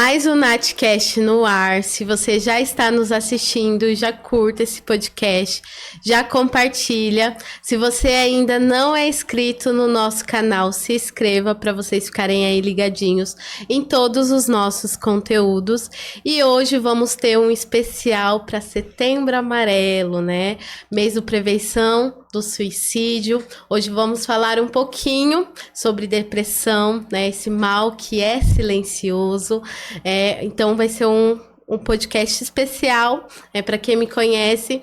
Mais um Natcast no ar. Se você já está nos assistindo, já curta esse podcast, já compartilha. Se você ainda não é inscrito no nosso canal, se inscreva para vocês ficarem aí ligadinhos em todos os nossos conteúdos. E hoje vamos ter um especial para Setembro Amarelo, né? Mês de prevenção do suicídio. Hoje vamos falar um pouquinho sobre depressão, né? Esse mal que é silencioso. Então vai ser um podcast especial. Para quem me conhece,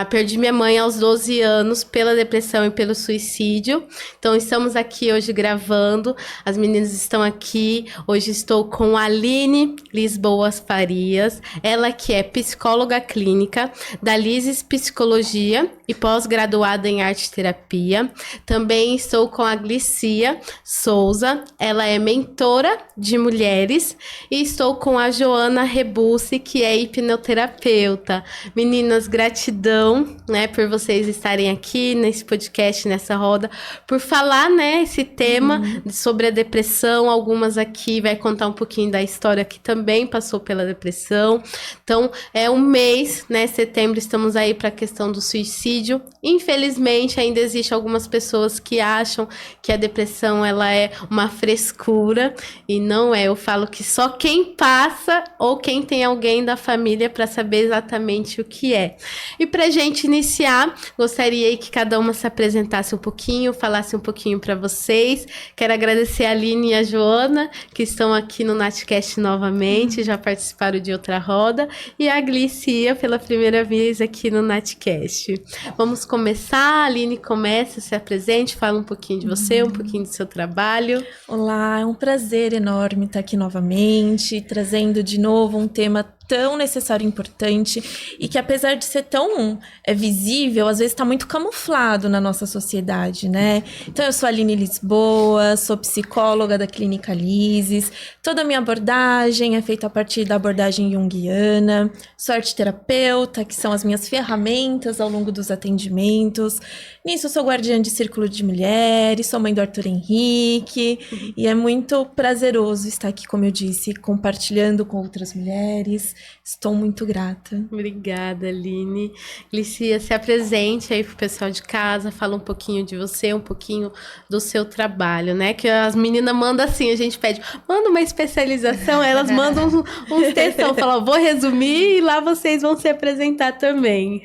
perdi minha mãe aos 12 anos pela depressão e pelo suicídio. Então estamos aqui hoje gravando. As meninas estão aqui. Hoje estou com a Aline Lisboa Farias. Ela que é psicóloga clínica da Lises Psicologia e pós-graduada em arte terapia. Também estou com a Glícia Souza. Ela é mentora de mulheres. E estou com a Joana Rebussi, que é hipnoterapeuta. Meninas, gratidão, né, por vocês estarem aqui nesse podcast, nessa roda, por falar, né, esse tema sobre a depressão. Algumas aqui vai contar um pouquinho da história que também passou pela depressão. Então, é um mês, né, setembro, estamos aí para a questão do suicídio. Infelizmente, ainda existe algumas pessoas que acham que a depressão, ela é uma frescura, e não é. Eu falo que só quem passa ou quem tem alguém da família para saber exatamente o que é. E pra gente iniciar, gostaria que cada uma se apresentasse um pouquinho, falasse um pouquinho para vocês. Quero agradecer a Aline e a Joana, que estão aqui no Natcast novamente, já participaram de outra roda, e a Glícia pela primeira vez aqui no Natcast. Vamos começar. A Aline começa, se apresente, fala um pouquinho de você, um pouquinho do seu trabalho. Olá, é um prazer enorme estar aqui novamente, trazendo de novo um tema tão necessário e importante, e que apesar de ser tão visível, às vezes está muito camuflado na nossa sociedade, né? Então eu sou a Aline Lisboa, sou psicóloga da Clínica Lises, toda a minha abordagem é feita a partir da abordagem junguiana, sou arte-terapeuta, que são as minhas ferramentas ao longo dos atendimentos. Nisso eu sou guardiã de círculo de mulheres, sou mãe do Arthur Henrique, e é muito prazeroso estar aqui, como eu disse, compartilhando com outras mulheres. Estou muito grata. Obrigada, Aline. Glícia, se apresente aí pro pessoal de casa, fala um pouquinho de você, um pouquinho do seu trabalho, né? Que as meninas mandam assim, a gente pede, manda uma especialização, elas mandam uns textão, falam, vou resumir e lá vocês vão se apresentar também.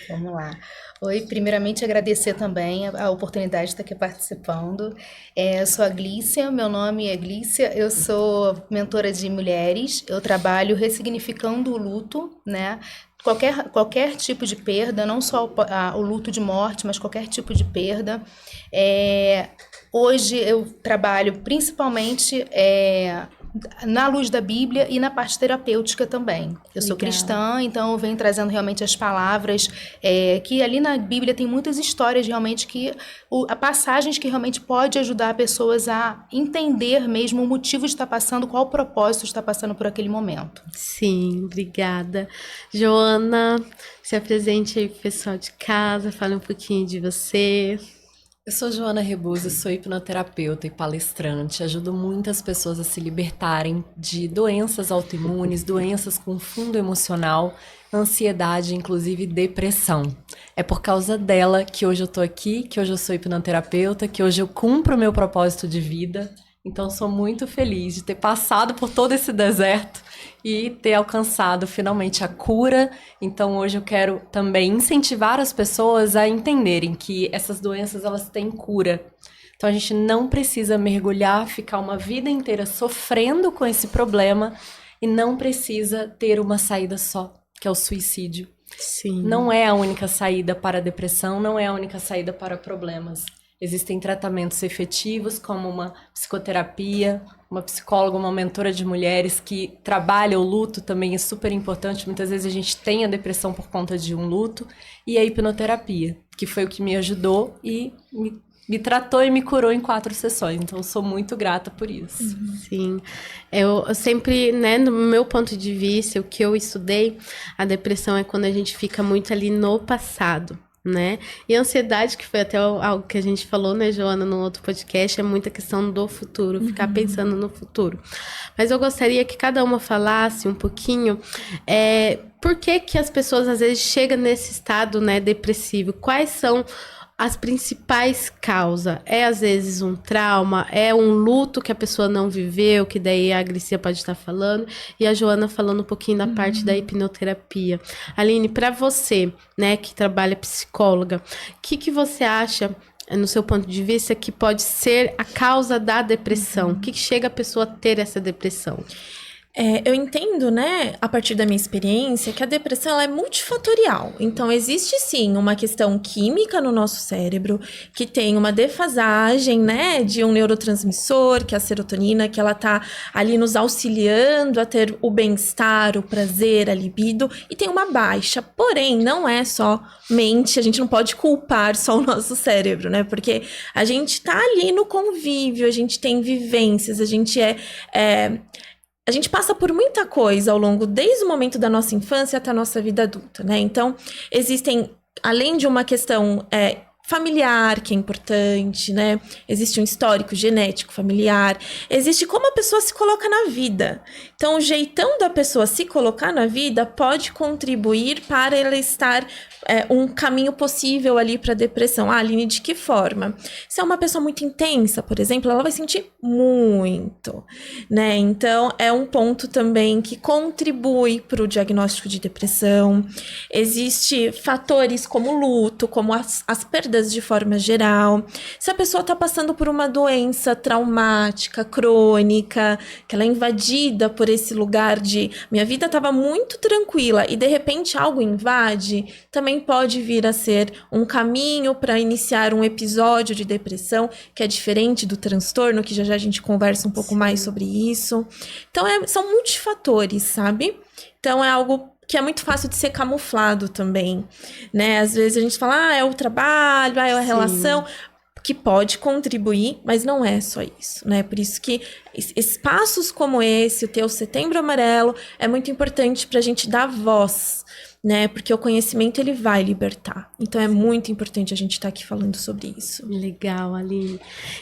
Vamos lá. Oi, primeiramente agradecer também a oportunidade de estar aqui participando. Eu sou a Glícia, meu nome é Glícia, eu sou mentora de mulheres, eu trabalho ressignificando o luto, né? Qualquer tipo de perda, não só o luto de morte, mas qualquer tipo de perda. Hoje eu trabalho principalmente na luz da Bíblia e na parte terapêutica também. Eu sou cristã, então eu venho trazendo realmente as palavras, que ali na Bíblia tem muitas histórias realmente passagens que realmente pode ajudar pessoas a entender mesmo o motivo de estar passando, qual o propósito de estar passando por aquele momento. Sim, obrigada. Joana, se apresente aí pro pessoal de casa, fale um pouquinho de você. Eu sou Joana Rebussi, sou hipnoterapeuta e palestrante. Ajudo muitas pessoas a se libertarem de doenças autoimunes, doenças com fundo emocional, ansiedade, inclusive depressão. É por causa dela que hoje eu tô aqui, que hoje eu sou hipnoterapeuta, que hoje eu cumpro o meu propósito de vida. Então sou muito feliz de ter passado por todo esse deserto e ter alcançado finalmente a cura. Então hoje eu quero também incentivar as pessoas a entenderem que essas doenças, elas têm cura. Então a gente não precisa mergulhar, ficar uma vida inteira sofrendo com esse problema, e não precisa ter uma saída só, que é o suicídio. Sim. Não é a única saída para a depressão, não é a única saída para problemas. Existem tratamentos efetivos, como uma psicoterapia, uma psicóloga, uma mentora de mulheres que trabalha o luto, também é super importante. Muitas vezes a gente tem a depressão por conta de um luto, e a hipnoterapia, que foi o que me ajudou e me tratou e me curou em 4 sessões. Então, sou muito grata por isso. Sim. Eu sempre, né, no meu ponto de vista, o que eu estudei, a depressão é quando a gente fica muito ali no passado. né? E a ansiedade, que foi até algo que a gente falou, né, Joana, no outro podcast, é muita questão do futuro, ficar pensando no futuro. Mas eu gostaria que cada uma falasse um pouquinho por que as pessoas às vezes chegam nesse estado, né, depressivo. Quais são as principais causas? É às vezes um trauma, é um luto que a pessoa não viveu, que daí a Glicía pode estar falando, e a Joana falando um pouquinho da parte da hipnoterapia. Aline, para você, né, que trabalha psicóloga, o que você acha, no seu ponto de vista, que pode ser a causa da depressão? O que chega a pessoa a ter essa depressão? Eu entendo, né, a partir da minha experiência, que a depressão ela é multifatorial. Então, existe sim uma questão química no nosso cérebro, que tem uma defasagem, né, de um neurotransmissor, que é a serotonina, que ela tá ali nos auxiliando a ter o bem-estar, o prazer, a libido, e tem uma baixa. Porém, não é só mente, a gente não pode culpar só o nosso cérebro, né, porque a gente tá ali no convívio, a gente tem vivências, a gente a gente passa por muita coisa ao longo, desde o momento da nossa infância até a nossa vida adulta, né? Então, existem, além de uma questão familiar, que é importante, né? Existe um histórico genético familiar, existe como a pessoa se coloca na vida. Então, o jeitão da pessoa se colocar na vida pode contribuir para ela estar um caminho possível ali para a depressão. Aline, de que forma? Se é uma pessoa muito intensa, por exemplo, ela vai sentir muito, né? Então, é um ponto também que contribui para o diagnóstico de depressão. Existem fatores como luto, como as perdas de forma geral. Se a pessoa está passando por uma doença traumática, crônica, que ela é invadida por esse lugar de minha vida estava muito tranquila e de repente algo invade, também pode vir a ser um caminho para iniciar um episódio de depressão, que é diferente do transtorno, que já a gente conversa um pouco mais sobre isso. Então, são multifatores, sabe? Então, é algo que é muito fácil de ser camuflado também, né? Às vezes a gente fala, é o trabalho, é a relação, que pode contribuir, mas não é só isso, né? Por isso que espaços como esse, o teu Setembro Amarelo, é muito importante para a gente dar voz, né? Porque o conhecimento, ele vai libertar. Então, é muito importante a gente estar aqui falando sobre isso. Legal, Aline.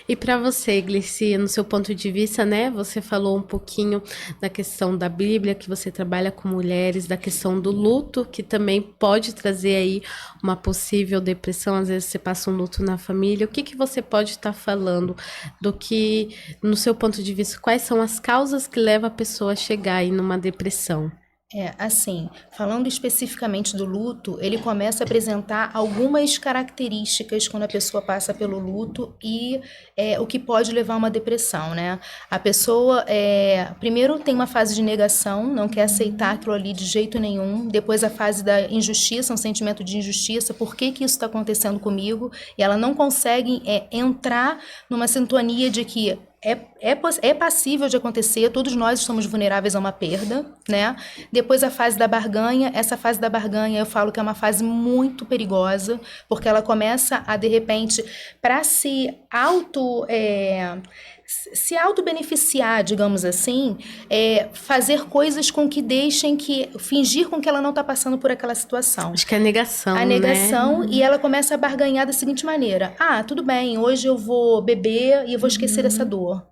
E para você, Glicía, no seu ponto de vista, né? Você falou um pouquinho da questão da Bíblia, que você trabalha com mulheres, da questão do luto, que também pode trazer aí uma possível depressão. Às vezes você passa um luto na família. O que você pode estar falando do que, no seu ponto de vista, quais são as causas que levam a pessoa a chegar aí numa depressão? Assim, falando especificamente do luto, ele começa a apresentar algumas características quando a pessoa passa pelo luto e o que pode levar a uma depressão, né? A pessoa, primeiro tem uma fase de negação, não quer aceitar aquilo ali de jeito nenhum. Depois a fase da injustiça, um sentimento de injustiça, por que isso está acontecendo comigo? E ela não consegue entrar numa sintonia de que é passível de acontecer, todos nós estamos vulneráveis a uma perda, né? Depois a fase da barganha, essa fase da barganha eu falo que é uma fase muito perigosa, porque ela começa a, de repente, para se auto-beneficiar, digamos assim, fazer coisas com que fingir com que ela não está passando por aquela situação. Acho que é a negação, A negação, né? E ela começa a barganhar da seguinte maneira: tudo bem, hoje eu vou beber e eu vou esquecer dessa dor.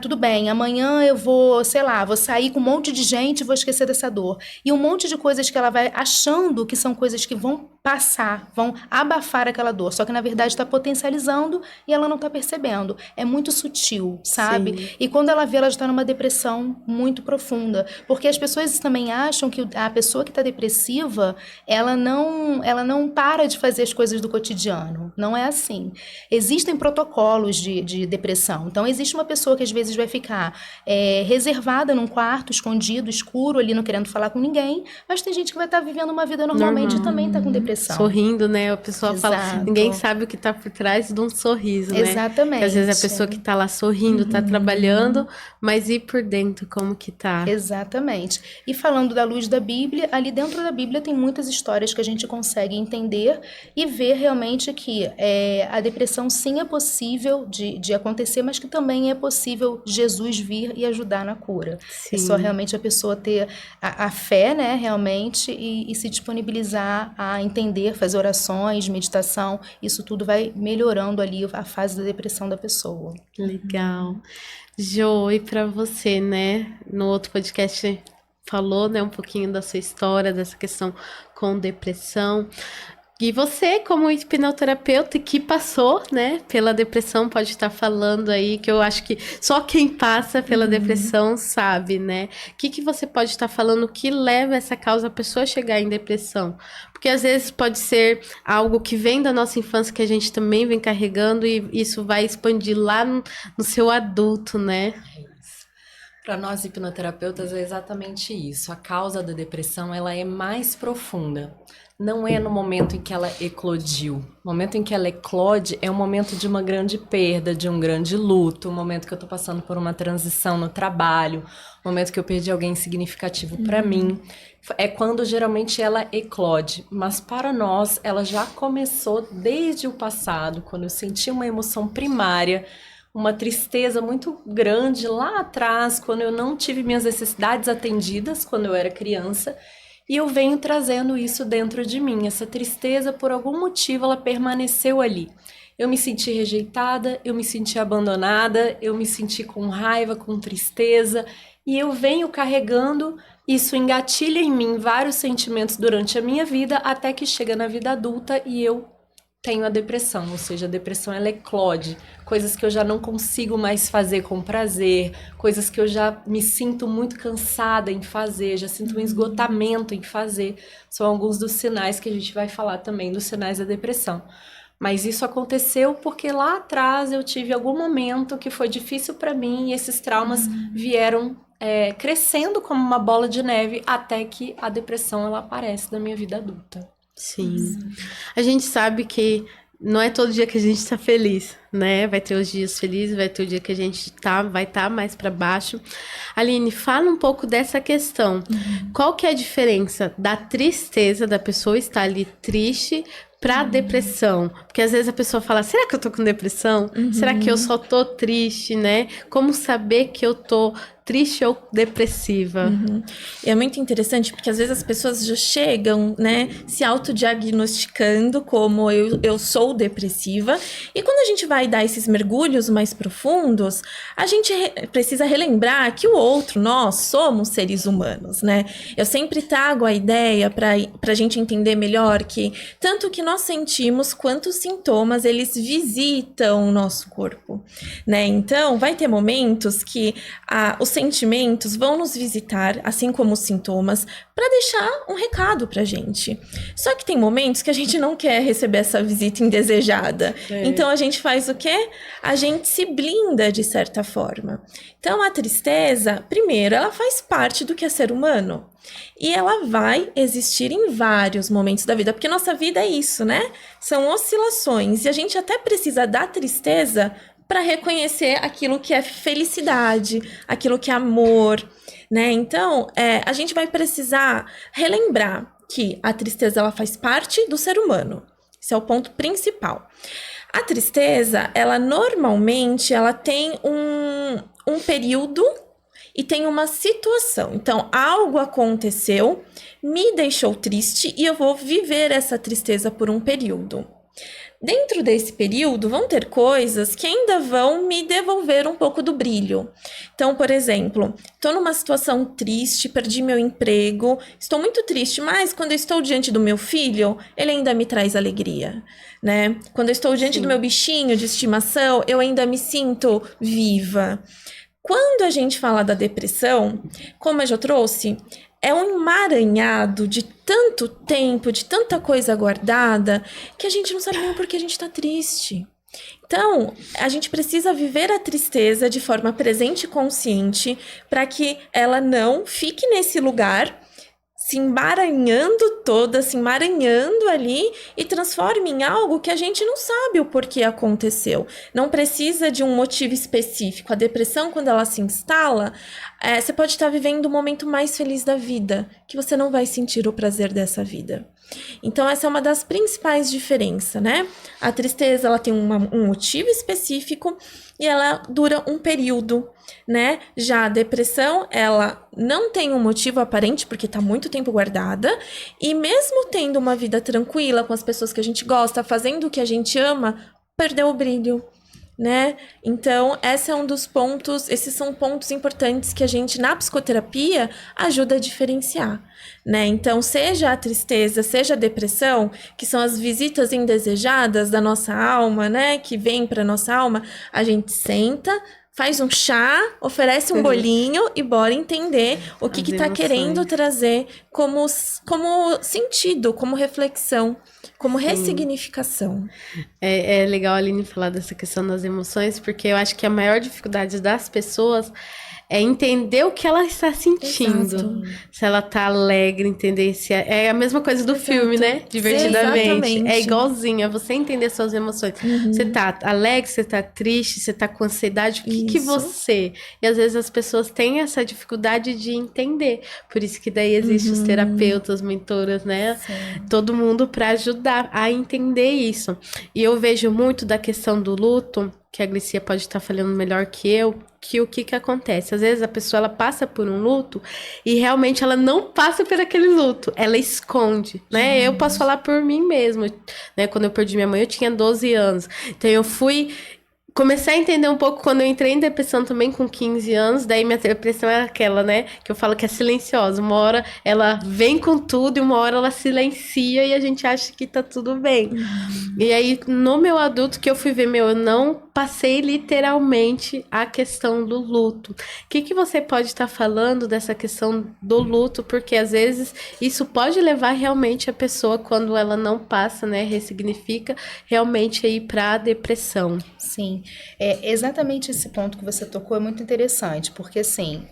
Tudo bem, amanhã eu vou, vou sair com um monte de gente e vou esquecer dessa dor. E um monte de coisas que ela vai achando que são coisas que vão passar, vão abafar aquela dor. Só que, na verdade, está potencializando e ela não está percebendo. É muito sutil, sabe? Sim. E quando ela vê, ela já está numa depressão muito profunda. Porque as pessoas também acham que a pessoa que está depressiva, ela não para de fazer as coisas do cotidiano. Não é assim. Existem protocolos de depressão. Então, existe uma pessoa que às vezes vai ficar reservada num quarto, escondido, escuro, ali não querendo falar com ninguém, mas tem gente que vai estar vivendo uma vida normalmente e também está com depressão. Sorrindo, né? A pessoa Exato. fala, ninguém sabe o que está por trás de um sorriso, né? Exatamente. Porque às vezes a pessoa que está lá sorrindo, está trabalhando, mas e por dentro, como que tá? Exatamente. E falando da luz da Bíblia, ali dentro da Bíblia tem muitas histórias que a gente consegue entender e ver realmente que a depressão sim é possível de acontecer, mas que também é possível possível Jesus vir e ajudar na cura. Sim. É só realmente a pessoa ter a fé, né, realmente, e se disponibilizar a entender, fazer orações, meditação, isso tudo vai melhorando ali a fase da depressão da pessoa. Legal. Jo, e para você, né? No outro podcast falou, né, um pouquinho da sua história, dessa questão com depressão. E você, como hipnoterapeuta que passou, né, pela depressão, pode estar falando aí, que eu acho que só quem passa pela depressão sabe, né? O que você pode estar falando que leva essa causa a pessoa a chegar em depressão? Porque às vezes pode ser algo que vem da nossa infância, que a gente também vem carregando, e isso vai expandir lá no seu adulto, né? Para nós hipnoterapeutas é exatamente isso. A causa da depressão, ela é mais profunda. Não é no momento em que ela eclodiu. O momento em que ela eclode é o momento de uma grande perda, de um grande luto, o momento que eu tô passando por uma transição no trabalho, o momento que eu perdi alguém significativo para mim. É quando geralmente ela eclode. Mas para nós, ela já começou desde o passado, quando eu senti uma emoção primária, uma tristeza muito grande lá atrás, quando eu não tive minhas necessidades atendidas, quando eu era criança. E eu venho trazendo isso dentro de mim. Essa tristeza, por algum motivo, ela permaneceu ali. Eu me senti rejeitada, eu me senti abandonada, eu me senti com raiva, com tristeza. E eu venho carregando, isso engatilha em mim vários sentimentos durante a minha vida, até que chega na vida adulta e eu tenho a depressão, ou seja, a depressão ela eclode, coisas que eu já não consigo mais fazer com prazer, coisas que eu já me sinto muito cansada em fazer, já sinto um esgotamento em fazer, são alguns dos sinais que a gente vai falar também, dos sinais da depressão. Mas isso aconteceu porque lá atrás eu tive algum momento que foi difícil para mim e esses traumas vieram crescendo como uma bola de neve até que a depressão ela aparece na minha vida adulta. Sim. A gente sabe que não é todo dia que a gente tá feliz, né? Vai ter os dias felizes, vai ter o dia que a gente vai estar mais para baixo. Aline, fala um pouco dessa questão. Qual que é a diferença da tristeza, da pessoa estar ali triste, pra depressão? Porque às vezes a pessoa fala, será que eu tô com depressão? Será que eu só tô triste, né? Como saber que eu tô triste ou depressiva? E é muito interessante porque às vezes as pessoas já chegam, né, se autodiagnosticando como eu sou depressiva. E quando a gente vai dar esses mergulhos mais profundos, a gente precisa relembrar que o outro, nós somos seres humanos, né? Eu sempre trago a ideia pra gente entender melhor que tanto o que nós sentimos quanto os sintomas, eles visitam o nosso corpo, né? Então, vai ter momentos que os sentimentos vão nos visitar, assim como os sintomas, para deixar um recado pra gente. Só que tem momentos que a gente não quer receber essa visita indesejada. Então a gente faz o quê? A gente se blinda de certa forma. Então a tristeza, primeiro, ela faz parte do que é ser humano. E ela vai existir em vários momentos da vida, porque nossa vida é isso, né? São oscilações. E a gente até precisa da tristeza para reconhecer aquilo que é felicidade, aquilo que é amor, né? Então, a gente vai precisar relembrar que a tristeza ela faz parte do ser humano. Esse é o ponto principal. A tristeza, ela normalmente ela tem um período e tem uma situação. Então, algo aconteceu, me deixou triste e eu vou viver essa tristeza por um período. Dentro desse período, vão ter coisas que ainda vão me devolver um pouco do brilho. Então, por exemplo, estou numa situação triste, perdi meu emprego, estou muito triste, mas quando eu estou diante do meu filho, ele ainda me traz alegria, né? Quando eu estou diante do meu bichinho de estimação, eu ainda me sinto viva. Quando a gente fala da depressão, como eu já trouxe, é um emaranhado de tanto tempo, de tanta coisa guardada, que a gente não sabe nem por que a gente tá triste. Então, a gente precisa viver a tristeza de forma presente e consciente para que ela não fique nesse lugar, se emaranhando toda, se emaranhando ali e transforme em algo que a gente não sabe o porquê aconteceu. Não precisa de um motivo específico. A depressão, quando ela se instala, você pode estar vivendo o momento mais feliz da vida, que você não vai sentir o prazer dessa vida. Então, essa é uma das principais diferenças, né? A tristeza, ela tem um motivo específico e ela dura um período, né? Já a depressão, ela não tem um motivo aparente, porque tá muito tempo guardada, e mesmo tendo uma vida tranquila com as pessoas que a gente gosta, fazendo o que a gente ama, perdeu o brilho, né? Então, esse é um dos pontos, esses são pontos importantes que a gente, na psicoterapia, ajuda a diferenciar, né? Então, seja a tristeza, seja a depressão, que são as visitas indesejadas da nossa alma, né? Que vem para nossa alma, a gente senta, faz um chá, oferece um bolinho e bora entender o que tá querendo trazer como sentido, como reflexão, como ressignificação. É legal a Aline falar dessa questão das emoções, porque eu acho que a maior dificuldade das pessoas é entender o que ela está sentindo. Exato. Se ela tá alegre, entender se é a mesma coisa do filme, né? Divertidamente. Exatamente. É igualzinho, é você entender suas emoções. Você tá alegre, você tá triste, você tá com ansiedade, o que Isso. você... E às vezes as pessoas têm essa dificuldade de entender. Por isso que daí existem os terapeutas, mentoras, né? Sim. Todo mundo para ajudar a entender isso. E eu vejo muito da questão do luto, que a Glicia pode estar falando melhor que eu, que o que acontece? Às vezes a pessoa ela passa por um luto e realmente ela não passa por aquele luto, ela esconde, né? Eu posso falar por mim mesmo, né? Quando eu perdi minha mãe, eu tinha 12 anos. Então eu comecei a entender um pouco quando eu entrei em depressão também com 15 anos, daí minha depressão era aquela, né, que eu falo que é silenciosa. Uma hora ela vem com tudo e uma hora ela silencia e a gente acha que tá tudo bem. E aí, no meu adulto que eu fui ver, eu não passei literalmente a questão do luto. O que você pode estar falando dessa questão do luto? Porque às vezes isso pode levar realmente a pessoa, quando ela não passa, né, ressignifica, realmente aí pra depressão. Sim, exatamente esse ponto que você tocou é muito interessante, porque assim,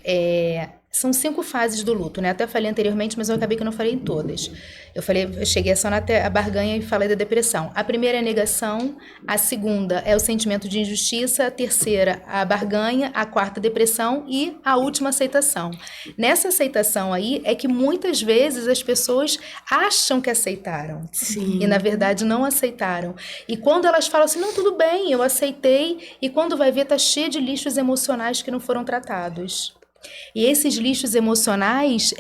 são 5 fases do luto, né? Até falei anteriormente, mas eu acabei que não falei em todas. Eu cheguei só até a barganha e falei da depressão. A primeira é a negação, a segunda é o sentimento de injustiça, a terceira a barganha, a quarta a depressão e a última a aceitação. Nessa aceitação aí é que muitas vezes as pessoas acham que aceitaram. Sim. E na verdade não aceitaram. E quando elas falam assim, não, tudo bem, eu aceitei, e quando vai ver tá cheio de lixos emocionais que não foram tratados. E esses lixos emocionais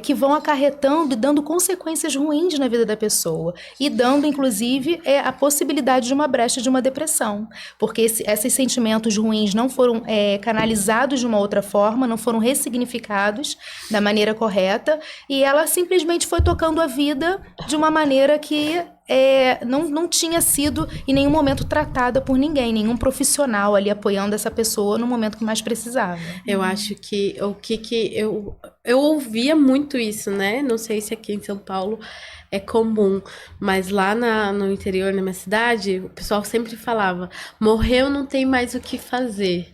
que vão acarretando e dando consequências ruins na vida da pessoa. E dando, inclusive, a possibilidade de uma brecha de uma depressão. Porque esses sentimentos ruins não foram canalizados de uma outra forma, não foram ressignificados da maneira correta. E ela simplesmente foi tocando a vida de uma maneira que não tinha sido em nenhum momento tratada por ninguém, nenhum profissional ali apoiando essa pessoa no momento que mais precisava. Eu acho que eu ouvia muito isso, né? Não sei se aqui em São Paulo é comum, mas lá no interior, na minha cidade, o pessoal sempre falava: morreu, não tem mais o que fazer.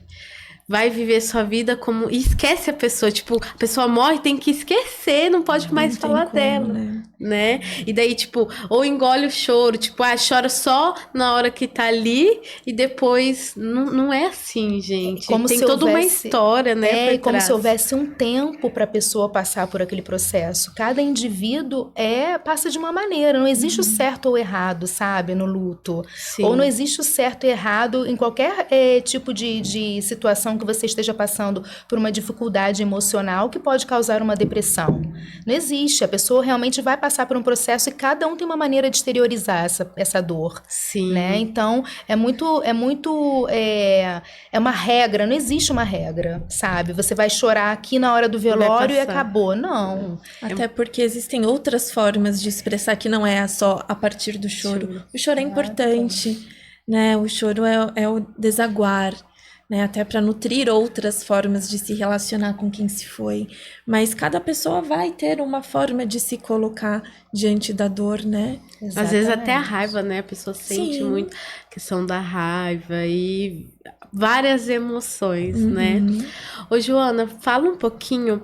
Vai viver sua vida como... E esquece a pessoa. Tipo, a pessoa morre, tem que esquecer, não pode mais falar dela, né? E daí, tipo, ou engole o choro. Tipo, chora só na hora que tá ali e depois... Não é assim, gente. Como tem se toda uma houvesse- história, né? E por como trás. se houvesse um tempo para a pessoa passar por aquele processo. Cada indivíduo passa de uma maneira. Não existe o certo ou errado, sabe, no luto. Sim. Ou não existe o certo e errado em qualquer tipo de situação que você esteja passando por uma dificuldade emocional que pode causar uma depressão. Não existe. A pessoa realmente vai passar por um processo e cada um tem uma maneira de exteriorizar essa dor. Sim. Né? Então, é uma regra, não existe uma regra, sabe? Você vai chorar aqui na hora do velório e passar. acabou. Não. Até porque existem outras formas de expressar que não é só a partir do choro. O choro é importante, né? O choro é o desaguar, né? Até para nutrir outras formas de se relacionar com quem se foi. Mas cada pessoa vai ter uma forma de se colocar diante da dor, né? Às vezes até a Exatamente. raiva, né? A pessoa sente Sim. muito a questão da raiva e várias emoções, né? Ô, Joana, fala um pouquinho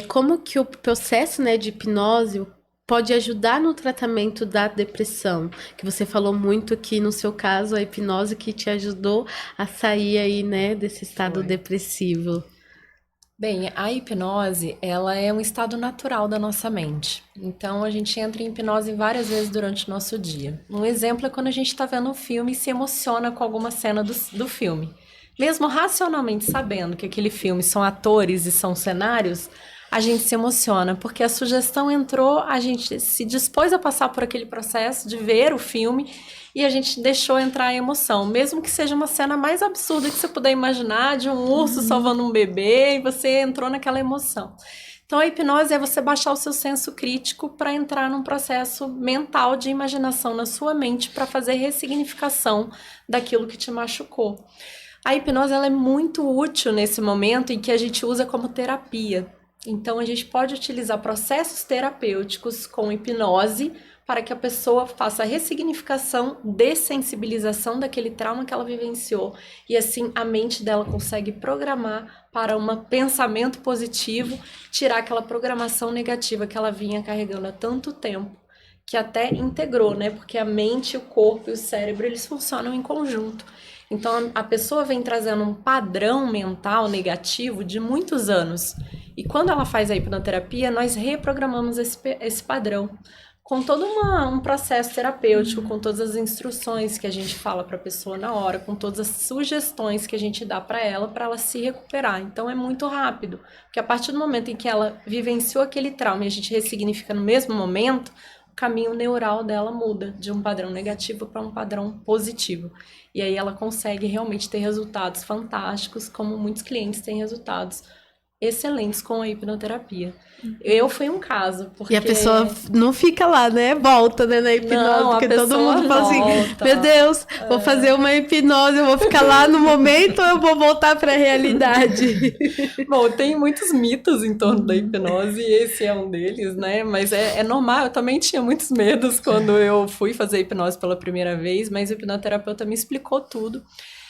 como que o processo, né, de hipnose pode ajudar no tratamento da depressão, que você falou muito que no seu caso a hipnose que te ajudou a sair aí, né, desse estado Foi. depressivo. Bem, a hipnose, ela é um estado natural da nossa mente. Então, a gente entra em hipnose várias vezes durante o nosso dia. Um exemplo é quando a gente está vendo um filme e se emociona com alguma cena do filme. Mesmo racionalmente sabendo que aquele filme são atores e são cenários, a gente se emociona, porque a sugestão entrou, a gente se dispôs a passar por aquele processo de ver o filme e a gente deixou entrar a emoção, mesmo que seja uma cena mais absurda que você puder imaginar, de um urso salvando um bebê, e você entrou naquela emoção. Então, a hipnose é você baixar o seu senso crítico para entrar num processo mental de imaginação na sua mente para fazer ressignificação daquilo que te machucou. A hipnose ela é muito útil nesse momento em que a gente usa como terapia. Então, a gente pode utilizar processos terapêuticos com hipnose para que a pessoa faça a ressignificação, dessensibilização daquele trauma que ela vivenciou. E assim, a mente dela consegue programar para um pensamento positivo, tirar aquela programação negativa que ela vinha carregando há tanto tempo, que até integrou, né? Porque a mente, o corpo e o cérebro, eles funcionam em conjunto. Então, a pessoa vem trazendo um padrão mental negativo de muitos anos. E quando ela faz a hipnoterapia, nós reprogramamos esse padrão. Com todo um processo terapêutico, com todas as instruções que a gente fala para a pessoa na hora, com todas as sugestões que a gente dá para ela se recuperar. Então, é muito rápido. Porque a partir do momento em que ela vivenciou aquele trauma e a gente ressignifica no mesmo momento, o caminho neural dela muda de um padrão negativo para um padrão positivo. E aí ela consegue realmente ter resultados fantásticos, como muitos clientes têm resultados excelentes com a hipnoterapia. Eu fui um caso, porque... E a pessoa não fica lá, né? Volta, né, na hipnose, não, porque todo mundo fala assim, meu Deus, vou fazer uma hipnose, eu vou ficar lá no momento ou eu vou voltar para a realidade? Bom, tem muitos mitos em torno da hipnose e esse é um deles, né? Mas é normal, eu também tinha muitos medos quando eu fui fazer hipnose pela primeira vez, mas o hipnoterapeuta me explicou tudo.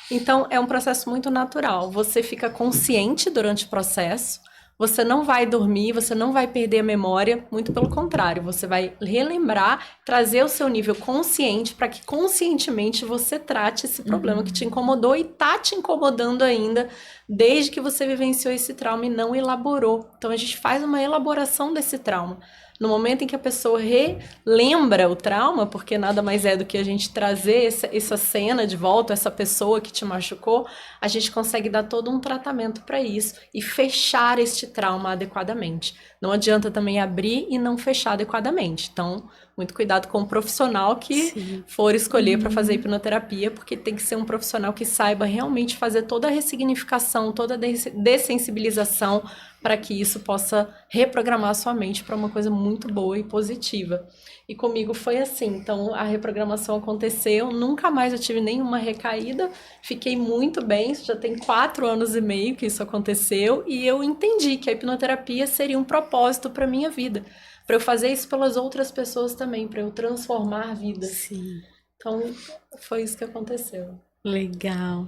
Então, é um processo muito natural. Você fica consciente durante o processo, você não vai dormir, você não vai perder a memória, muito pelo contrário, você vai relembrar, trazer o seu nível consciente para que conscientemente você trate esse problema que te incomodou e tá te incomodando ainda desde que você vivenciou esse trauma e não elaborou. Então, a gente faz uma elaboração desse trauma. No momento em que a pessoa relembra o trauma, porque nada mais é do que a gente trazer essa cena de volta, essa pessoa que te machucou, a gente consegue dar todo um tratamento para isso e fechar este trauma adequadamente. Não adianta também abrir e não fechar adequadamente. Então, muito cuidado com o profissional que for escolher para fazer hipnoterapia, porque tem que ser um profissional que saiba realmente fazer toda a ressignificação, toda a dessensibilização, para que isso possa reprogramar a sua mente para uma coisa muito boa e positiva. E comigo foi assim, então a reprogramação aconteceu, nunca mais eu tive nenhuma recaída, fiquei muito bem, já tem 4 anos e meio que isso aconteceu, e eu entendi que a hipnoterapia seria um propósito para minha vida, para eu fazer isso pelas outras pessoas também, para eu transformar vidas. Sim. Então, foi isso que aconteceu. Legal.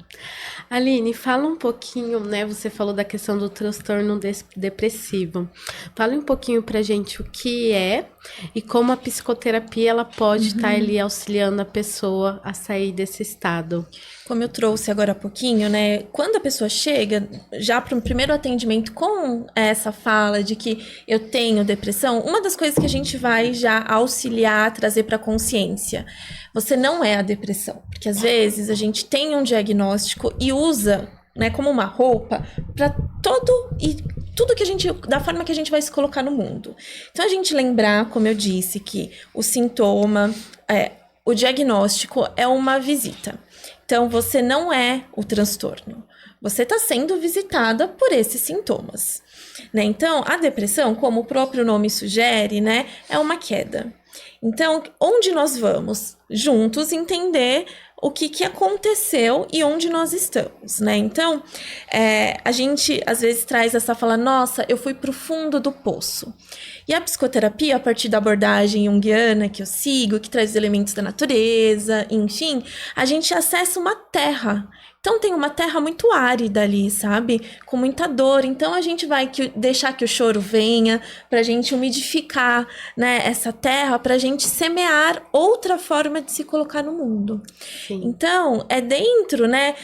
Aline, fala um pouquinho, né? Você falou da questão do transtorno depressivo. Fala um pouquinho pra gente o que é e como a psicoterapia ela pode estar ali auxiliando a pessoa a sair desse estado. Como eu trouxe agora há pouquinho, né? Quando a pessoa chega já para um primeiro atendimento com essa fala de que eu tenho depressão, uma das coisas que a gente vai já auxiliar, trazer para a consciência. Você não é a depressão, porque às vezes a gente tem um diagnóstico e usa, né, como uma roupa para tudo que a gente, da forma que a gente vai se colocar no mundo. Então a gente lembrar, como eu disse, que o sintoma, o diagnóstico é uma visita. Então, você não é o transtorno. Você está sendo visitada por esses sintomas, né? Então, a depressão, como o próprio nome sugere, né, é uma queda. Então, onde nós vamos? Juntos entender o que aconteceu e onde nós estamos, né? Então, a gente às vezes traz essa fala, nossa, eu fui para o fundo do poço. E a psicoterapia, a partir da abordagem junguiana que eu sigo, que traz os elementos da natureza, enfim, a gente acessa uma terra. Então tem uma terra muito árida ali, sabe? Com muita dor. Então a gente vai deixar que o choro venha, pra gente umidificar, né, essa terra, pra gente semear outra forma de se colocar no mundo. Sim. Então, é dentro, né,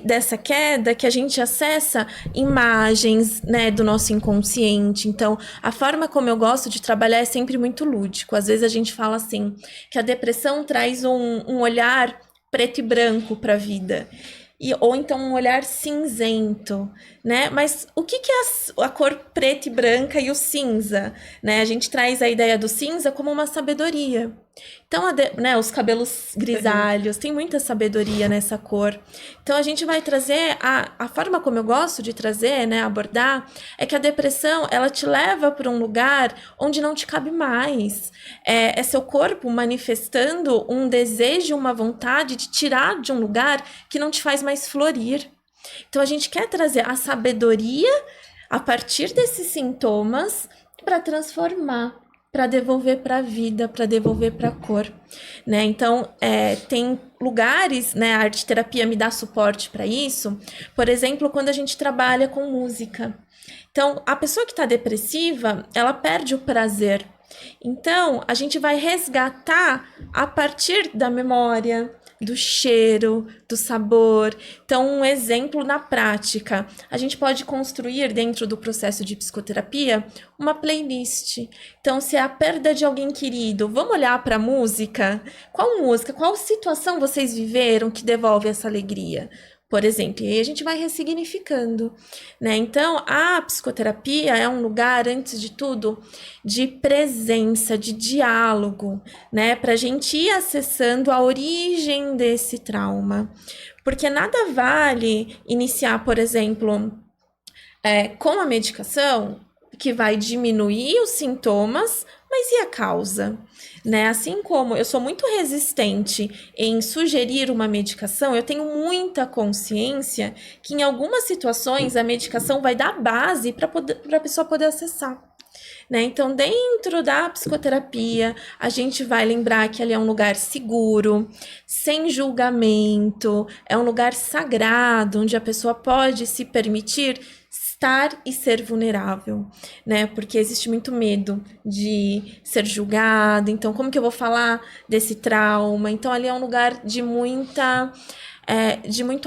dessa queda que a gente acessa imagens, né, do nosso inconsciente. Então, a forma como eu gosto de trabalhar é sempre muito lúdico. Às vezes a gente fala assim, que a depressão traz um olhar preto e branco para a vida. Ou então um olhar cinzento, né? Mas o que é a cor preta e branca e o cinza, né? A gente traz a ideia do cinza como uma sabedoria. Então, né, os cabelos grisalhos, tem muita sabedoria nessa cor. Então, a gente vai trazer, a forma como eu gosto de trazer, né, abordar, é que a depressão, ela te leva para um lugar onde não te cabe mais. É seu corpo manifestando um desejo, uma vontade de tirar de um lugar que não te faz mais florir. Então, a gente quer trazer a sabedoria a partir desses sintomas para transformar, para devolver para a vida, para devolver para a cor, né? Então, tem lugares, né? A arte-terapia me dá suporte para isso. Por exemplo, quando a gente trabalha com música. Então, a pessoa que está depressiva, ela perde o prazer. Então, a gente vai resgatar a partir da memória, do cheiro, do sabor. Então, um exemplo na prática. A gente pode construir dentro do processo de psicoterapia uma playlist. Então, se é a perda de alguém querido, vamos olhar para a música? Qual situação vocês viveram que devolve essa alegria? Por exemplo, e aí a gente vai ressignificando, né? Então, a psicoterapia é um lugar, antes de tudo, de presença, de diálogo, né? Para a gente ir acessando a origem desse trauma. Porque nada vale iniciar, por exemplo, com a medicação, que vai diminuir os sintomas, mas e a causa? Né? Assim como eu sou muito resistente em sugerir uma medicação, eu tenho muita consciência que em algumas situações a medicação vai dar base para a pessoa poder acessar. Né? Então, dentro da psicoterapia, a gente vai lembrar que ali é um lugar seguro, sem julgamento, é um lugar sagrado, onde a pessoa pode se permitir estar e ser vulnerável, né? Porque existe muito medo de ser julgado. Então, como que eu vou falar desse trauma? Então, ali é um lugar de muito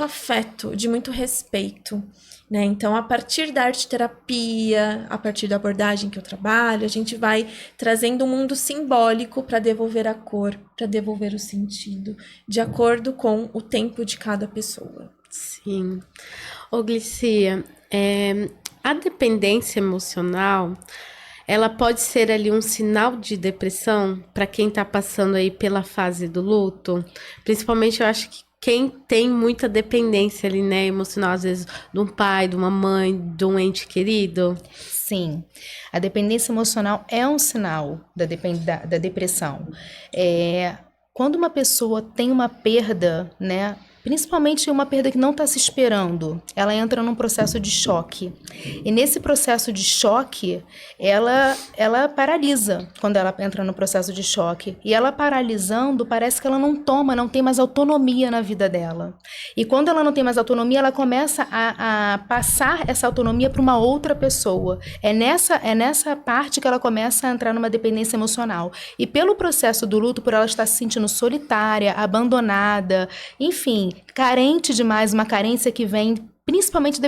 afeto, de muito respeito, né? Então, a partir da arte-terapia, a partir da abordagem que eu trabalho, a gente vai trazendo um mundo simbólico para devolver a cor, para devolver o sentido, de acordo com o tempo de cada pessoa. Sim. Ô, Glicia, a dependência emocional, ela pode ser ali um sinal de depressão para quem está passando aí pela fase do luto? Principalmente, eu acho que quem tem muita dependência ali, né, emocional, às vezes, de um pai, de uma mãe, de um ente querido. Sim, a dependência emocional é um sinal da depressão. Quando uma pessoa tem uma perda, né, principalmente uma perda que não está se esperando, ela entra num processo de choque. E nesse processo de choque, ela paralisa quando ela entra no processo de choque. E ela paralisando, parece que ela não tem mais autonomia na vida dela. E quando ela não tem mais autonomia, ela começa a passar essa autonomia para uma outra pessoa. É nessa parte que ela começa a entrar numa dependência emocional. E pelo processo do luto, por ela estar se sentindo solitária, abandonada, enfim, carente demais, uma carência que vem principalmente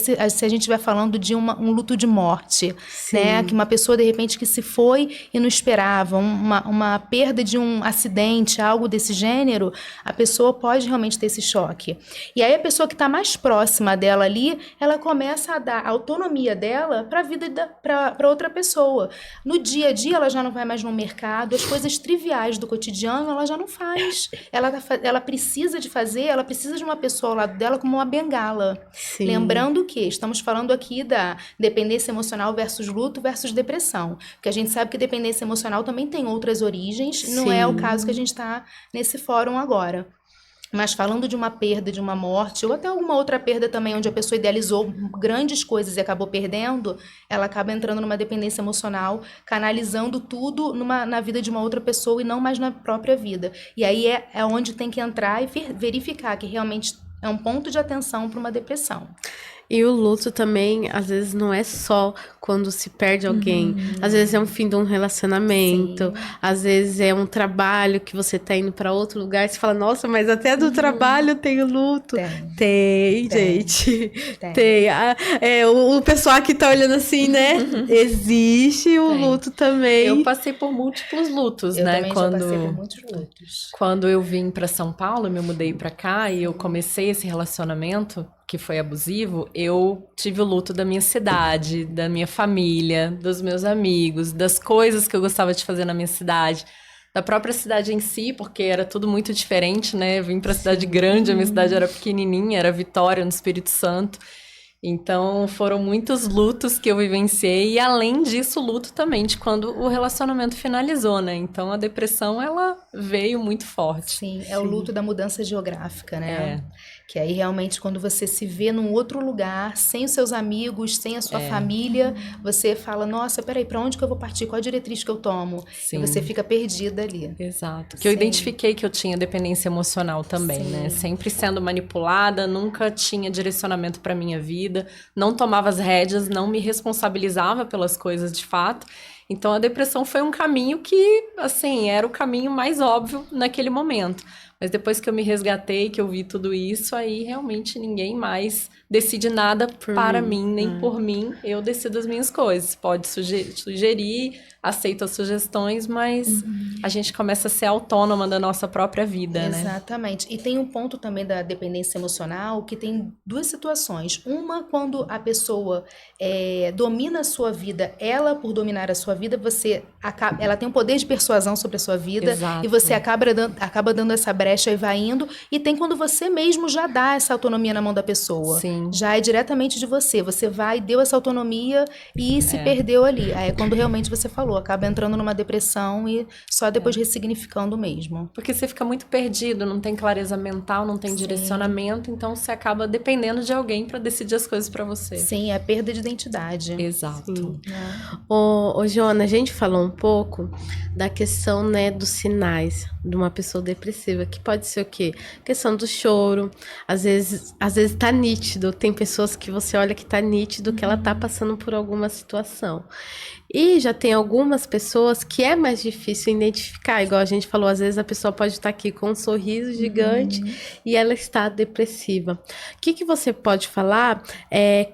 se a gente estiver falando de um luto de morte, né? Que uma pessoa, de repente, que se foi e não esperava, uma perda de um acidente, algo desse gênero, a pessoa pode realmente ter esse choque. E aí a pessoa que está mais próxima dela ali, ela começa a dar a autonomia dela para a vida, para outra pessoa. No dia a dia, ela já não vai mais no mercado, as coisas triviais do cotidiano, ela já não faz. Ela precisa de fazer, ela precisa de uma pessoa ao lado dela como uma bengala. Sim. Lembrando que estamos falando aqui da dependência emocional versus luto versus depressão, porque a gente sabe que dependência emocional também tem outras origens, não é o caso que a gente está nesse fórum agora. Mas falando de uma perda, de uma morte, ou até alguma outra perda também, onde a pessoa idealizou grandes coisas e acabou perdendo, ela acaba entrando numa dependência emocional, canalizando tudo na vida de uma outra pessoa e não mais na própria vida. E aí é onde tem que entrar e verificar que realmente é um ponto de atenção para uma depressão. E o luto também, às vezes, não é só quando se perde alguém. Às vezes é um fim de um relacionamento. Sim. Às vezes é um trabalho que você tá indo para outro lugar. Você fala, nossa, mas até do trabalho eu tenho luto. Tem, gente. Tem. O pessoal que tá olhando assim, né? Existe o luto também. Eu passei por múltiplos lutos, Eu né? também já passei por muitos lutos. Quando eu vim para São Paulo, eu me mudei para cá e eu comecei esse relacionamento que foi abusivo, eu tive o luto da minha cidade, da minha família, dos meus amigos, das coisas que eu gostava de fazer na minha cidade, da própria cidade em si, porque era tudo muito diferente, né? Eu vim para cidade grande, a minha cidade era pequenininha, era Vitória, no Espírito Santo. Então, foram muitos lutos que eu vivenciei e, além disso, o luto também de quando o relacionamento finalizou, né? Então, a depressão, ela veio muito forte. Sim, é o luto da mudança geográfica, né? É. Que aí, realmente, quando você se vê num outro lugar, sem os seus amigos, sem a sua família, você fala, nossa, peraí, pra onde que eu vou partir? Qual a diretriz que eu tomo? Sim. E você fica perdida ali. Exato. Que eu identifiquei que eu tinha dependência emocional também, né? Sempre sendo manipulada, nunca tinha direcionamento para minha vida, não tomava as rédeas, não me responsabilizava pelas coisas de fato. Então a depressão foi um caminho que, assim, era o caminho mais óbvio naquele momento. Mas depois que eu me resgatei, que eu vi tudo isso, aí realmente ninguém mais decide nada para mim, nem por mim. Eu decido as minhas coisas. Pode sugerir, aceito as sugestões, mas a gente começa a ser autônoma da nossa própria vida, né? Exatamente. E tem um ponto também da dependência emocional que tem duas situações. Uma, quando a pessoa domina a sua vida, ela, por dominar a sua vida, ela tem um poder de persuasão sobre a sua vida. Exato. E você acaba dando essa brecha e vai indo. E tem quando você mesmo já dá essa autonomia na mão da pessoa. Sim. Já é diretamente de você. Você vai, deu essa autonomia e se perdeu ali. Aí é quando realmente você falou, acaba entrando numa depressão e só depois ressignificando mesmo. Porque você fica muito perdido, não tem clareza mental, não tem direcionamento, então você acaba dependendo de alguém para decidir as coisas para você. Sim, é perda de identidade. Exato. Ô, Joana, a gente falou um pouco da questão, né, dos sinais de uma pessoa depressiva, que pode ser o quê? Questão do choro, às vezes tá nítido, tem pessoas que você olha que tá nítido que ela tá passando por alguma situação. E já tem algumas pessoas que é mais difícil identificar, igual a gente falou, às vezes a pessoa pode estar aqui com um sorriso gigante e ela está depressiva. O que você pode falar?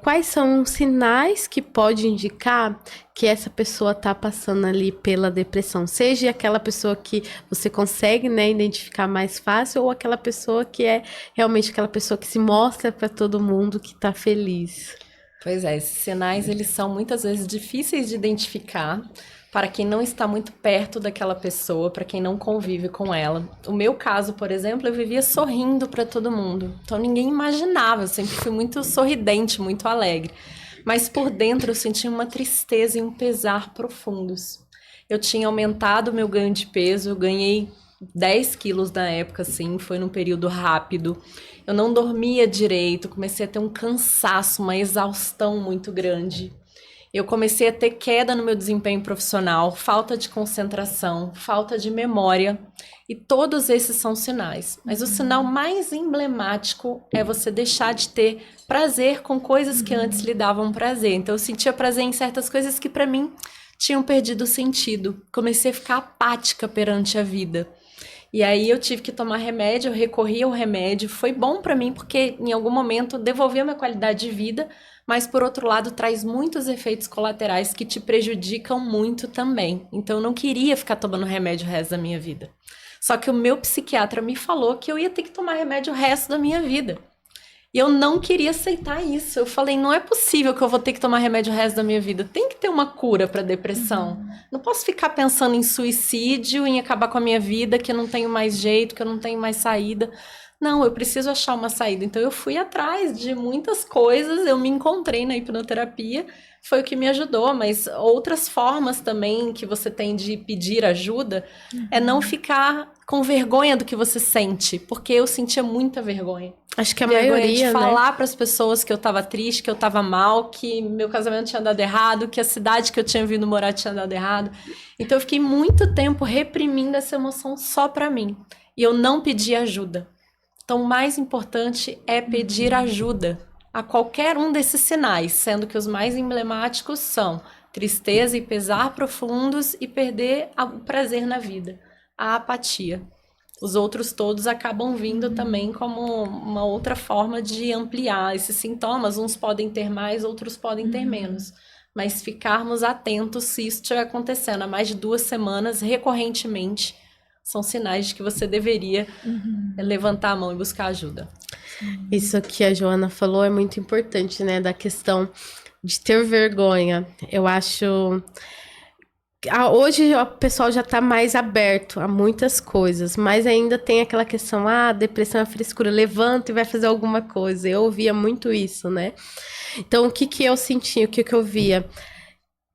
Quais são os sinais que pode indicar que essa pessoa está passando ali pela depressão? Seja aquela pessoa que você consegue, né, identificar mais fácil, ou aquela pessoa que é realmente aquela pessoa que se mostra para todo mundo que está feliz. Pois é, esses sinais, eles são muitas vezes difíceis de identificar para quem não está muito perto daquela pessoa, para quem não convive com ela. O meu caso, por exemplo, eu vivia sorrindo para todo mundo. Então ninguém imaginava, eu sempre fui muito sorridente, muito alegre. Mas por dentro eu sentia uma tristeza e um pesar profundos. Eu tinha aumentado o meu ganho de peso, eu ganhei 10 quilos na época, assim, foi num período rápido. Eu não dormia direito, comecei a ter um cansaço, uma exaustão muito grande. Eu comecei a ter queda no meu desempenho profissional, falta de concentração, falta de memória. E todos esses são sinais. Mas o sinal mais emblemático é você deixar de ter prazer com coisas que antes lhe davam prazer. Então eu sentia prazer em certas coisas que para mim tinham perdido o sentido. Comecei a ficar apática perante a vida. E aí eu tive que tomar remédio, eu recorri ao remédio. Foi bom para mim porque em algum momento devolveu minha qualidade de vida, mas por outro lado traz muitos efeitos colaterais que te prejudicam muito também. Então eu não queria ficar tomando remédio o resto da minha vida. Só que o meu psiquiatra me falou que eu ia ter que tomar remédio o resto da minha vida. E eu não queria aceitar isso. Eu falei, não é possível que eu vou ter que tomar remédio o resto da minha vida. Tem que ter uma cura para depressão. Não posso ficar pensando em suicídio, em acabar com a minha vida, que eu não tenho mais jeito, que eu não tenho mais saída. Não, eu preciso achar uma saída. Então eu fui atrás de muitas coisas, eu me encontrei na hipnoterapia, foi o que me ajudou, mas outras formas também que você tem de pedir ajuda é não ficar com vergonha do que você sente, porque eu sentia muita vergonha. Acho que a Vergonha maioria, de né? falar para as pessoas que eu tava triste, que eu tava mal, que meu casamento tinha dado errado, que a cidade que eu tinha vindo morar tinha dado errado. Então eu fiquei muito tempo reprimindo essa emoção só para mim. E eu não pedi ajuda. Então o mais importante é pedir ajuda a qualquer um desses sinais, sendo que os mais emblemáticos são tristeza e pesar profundos e perder o prazer na vida, a apatia. Os outros todos acabam vindo também como uma outra forma de ampliar esses sintomas. Uns podem ter mais, outros podem ter menos. Mas ficarmos atentos se isso estiver acontecendo há mais de 2 semanas, recorrentemente, são sinais de que você deveria levantar a mão e buscar ajuda. Isso que a Joana falou é muito importante, né? Da questão de ter vergonha. Eu acho... Hoje o pessoal já tá mais aberto a muitas coisas, mas ainda tem aquela questão, depressão é frescura, levanta e vai fazer alguma coisa. Eu ouvia muito isso, né? Então, o que que eu sentia, o que que eu via?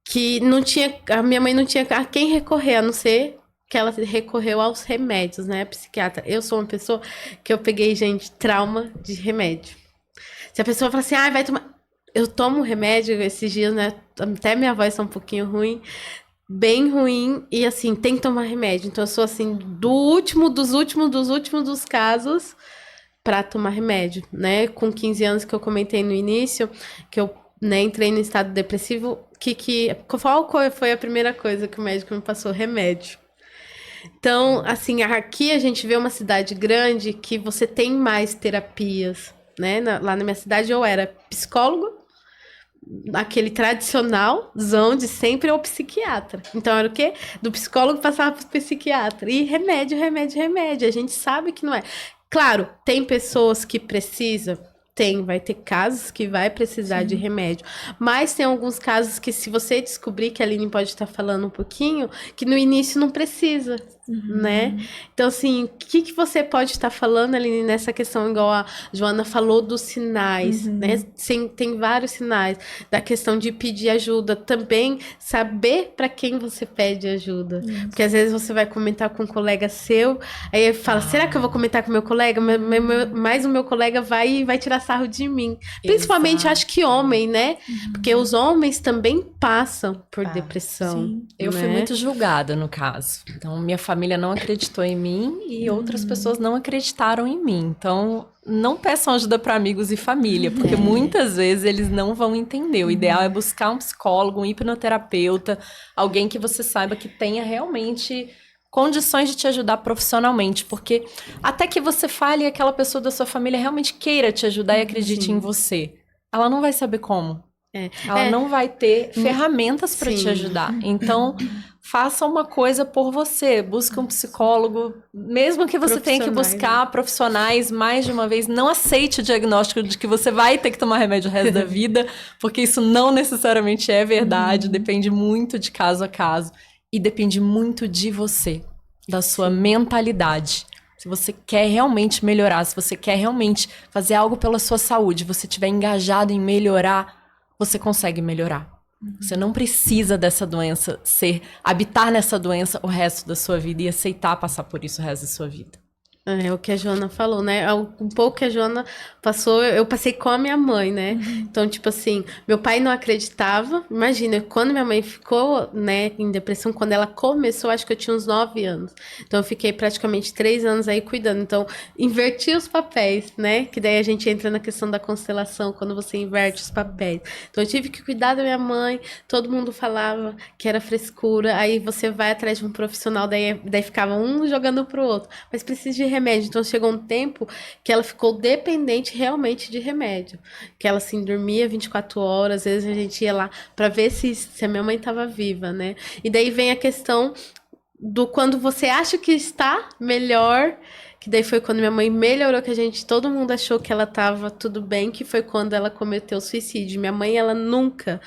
Que não tinha, a minha mãe não tinha a quem recorrer, a não ser que ela recorreu aos remédios, né? Psiquiatra. Eu sou uma pessoa que eu peguei, gente, trauma de remédio. Se a pessoa fala assim, vai tomar... Eu tomo remédio esses dias, né? Até minha voz tá um pouquinho ruim. Bem ruim, e assim, tem que tomar remédio. Então eu sou assim, dos últimos dos casos para tomar remédio, né? Com 15 anos que eu comentei no início, que eu, né, entrei no estado depressivo, qual foi a primeira coisa que o médico me passou? Remédio. Então, assim, aqui a gente vê uma cidade grande que você tem mais terapias, né? Lá na minha cidade eu era psicólogo, aquele tradicionalzão de sempre é o psiquiatra. Então era o quê? Do psicólogo passava pro psiquiatra. E remédio. A gente sabe que não é. Claro, tem pessoas que precisam. Vai ter casos que vai precisar de remédio. Mas tem alguns casos que, se você descobrir, que a Aline pode estar falando um pouquinho, que no início não precisa, né? Então, assim, o que você pode estar falando, Aline, nessa questão, igual a Joana falou, dos sinais, né? Tem vários sinais. Da questão de pedir ajuda. Também saber para quem você pede ajuda. Porque às vezes você vai comentar com um colega seu, aí ele fala, será que eu vou comentar com meu colega? Mas o meu colega vai tirar sarro de mim. Principalmente, Exato. acho que homem, né? Porque os homens também passam por depressão. Sim. Eu fui né? muito julgada no caso. Então, minha família não acreditou em mim e outras pessoas não acreditaram em mim. Então, não peçam ajuda para amigos e família, porque muitas vezes eles não vão entender. O ideal é buscar um psicólogo, um hipnoterapeuta, alguém que você saiba que tenha realmente condições de te ajudar profissionalmente, porque até que você fale e aquela pessoa da sua família realmente queira te ajudar e acredite em você, ela não vai saber como. Ela não vai ter ferramentas para te ajudar. Então, faça uma coisa por você. Busque um psicólogo, mesmo que você tenha que buscar profissionais mais de uma vez. Não aceite o diagnóstico de que você vai ter que tomar remédio o resto da vida, porque isso não necessariamente é verdade. Depende muito de caso a caso. E depende muito de você, da sua mentalidade. Se você quer realmente melhorar, se você quer realmente fazer algo pela sua saúde, você estiver engajado em melhorar, você consegue melhorar. Você não precisa dessa doença, habitar nessa doença o resto da sua vida e aceitar passar por isso o resto da sua vida. É o que a Joana falou, né? Um pouco que a Joana passou, eu passei com a minha mãe, né? Então, tipo assim, meu pai não acreditava. Imagina, quando minha mãe ficou, né, em depressão, quando ela começou, acho que eu tinha uns 9 anos. Então, eu fiquei praticamente 3 anos aí cuidando. Então, inverti os papéis, né? Que daí a gente entra na questão da constelação, quando você inverte os papéis. Então, eu tive que cuidar da minha mãe, todo mundo falava que era frescura. Aí você vai atrás de um profissional, daí ficava um jogando pro outro. Mas precisa de remédio. Então chegou um tempo que ela ficou dependente realmente de remédio. Que ela assim dormia 24 horas, às vezes a gente ia lá para ver se a minha mãe estava viva, né? E daí vem a questão do quando você acha que está melhor, que daí foi quando minha mãe melhorou, que todo mundo achou que ela estava tudo bem, que foi quando ela cometeu suicídio. Minha mãe, ela nunca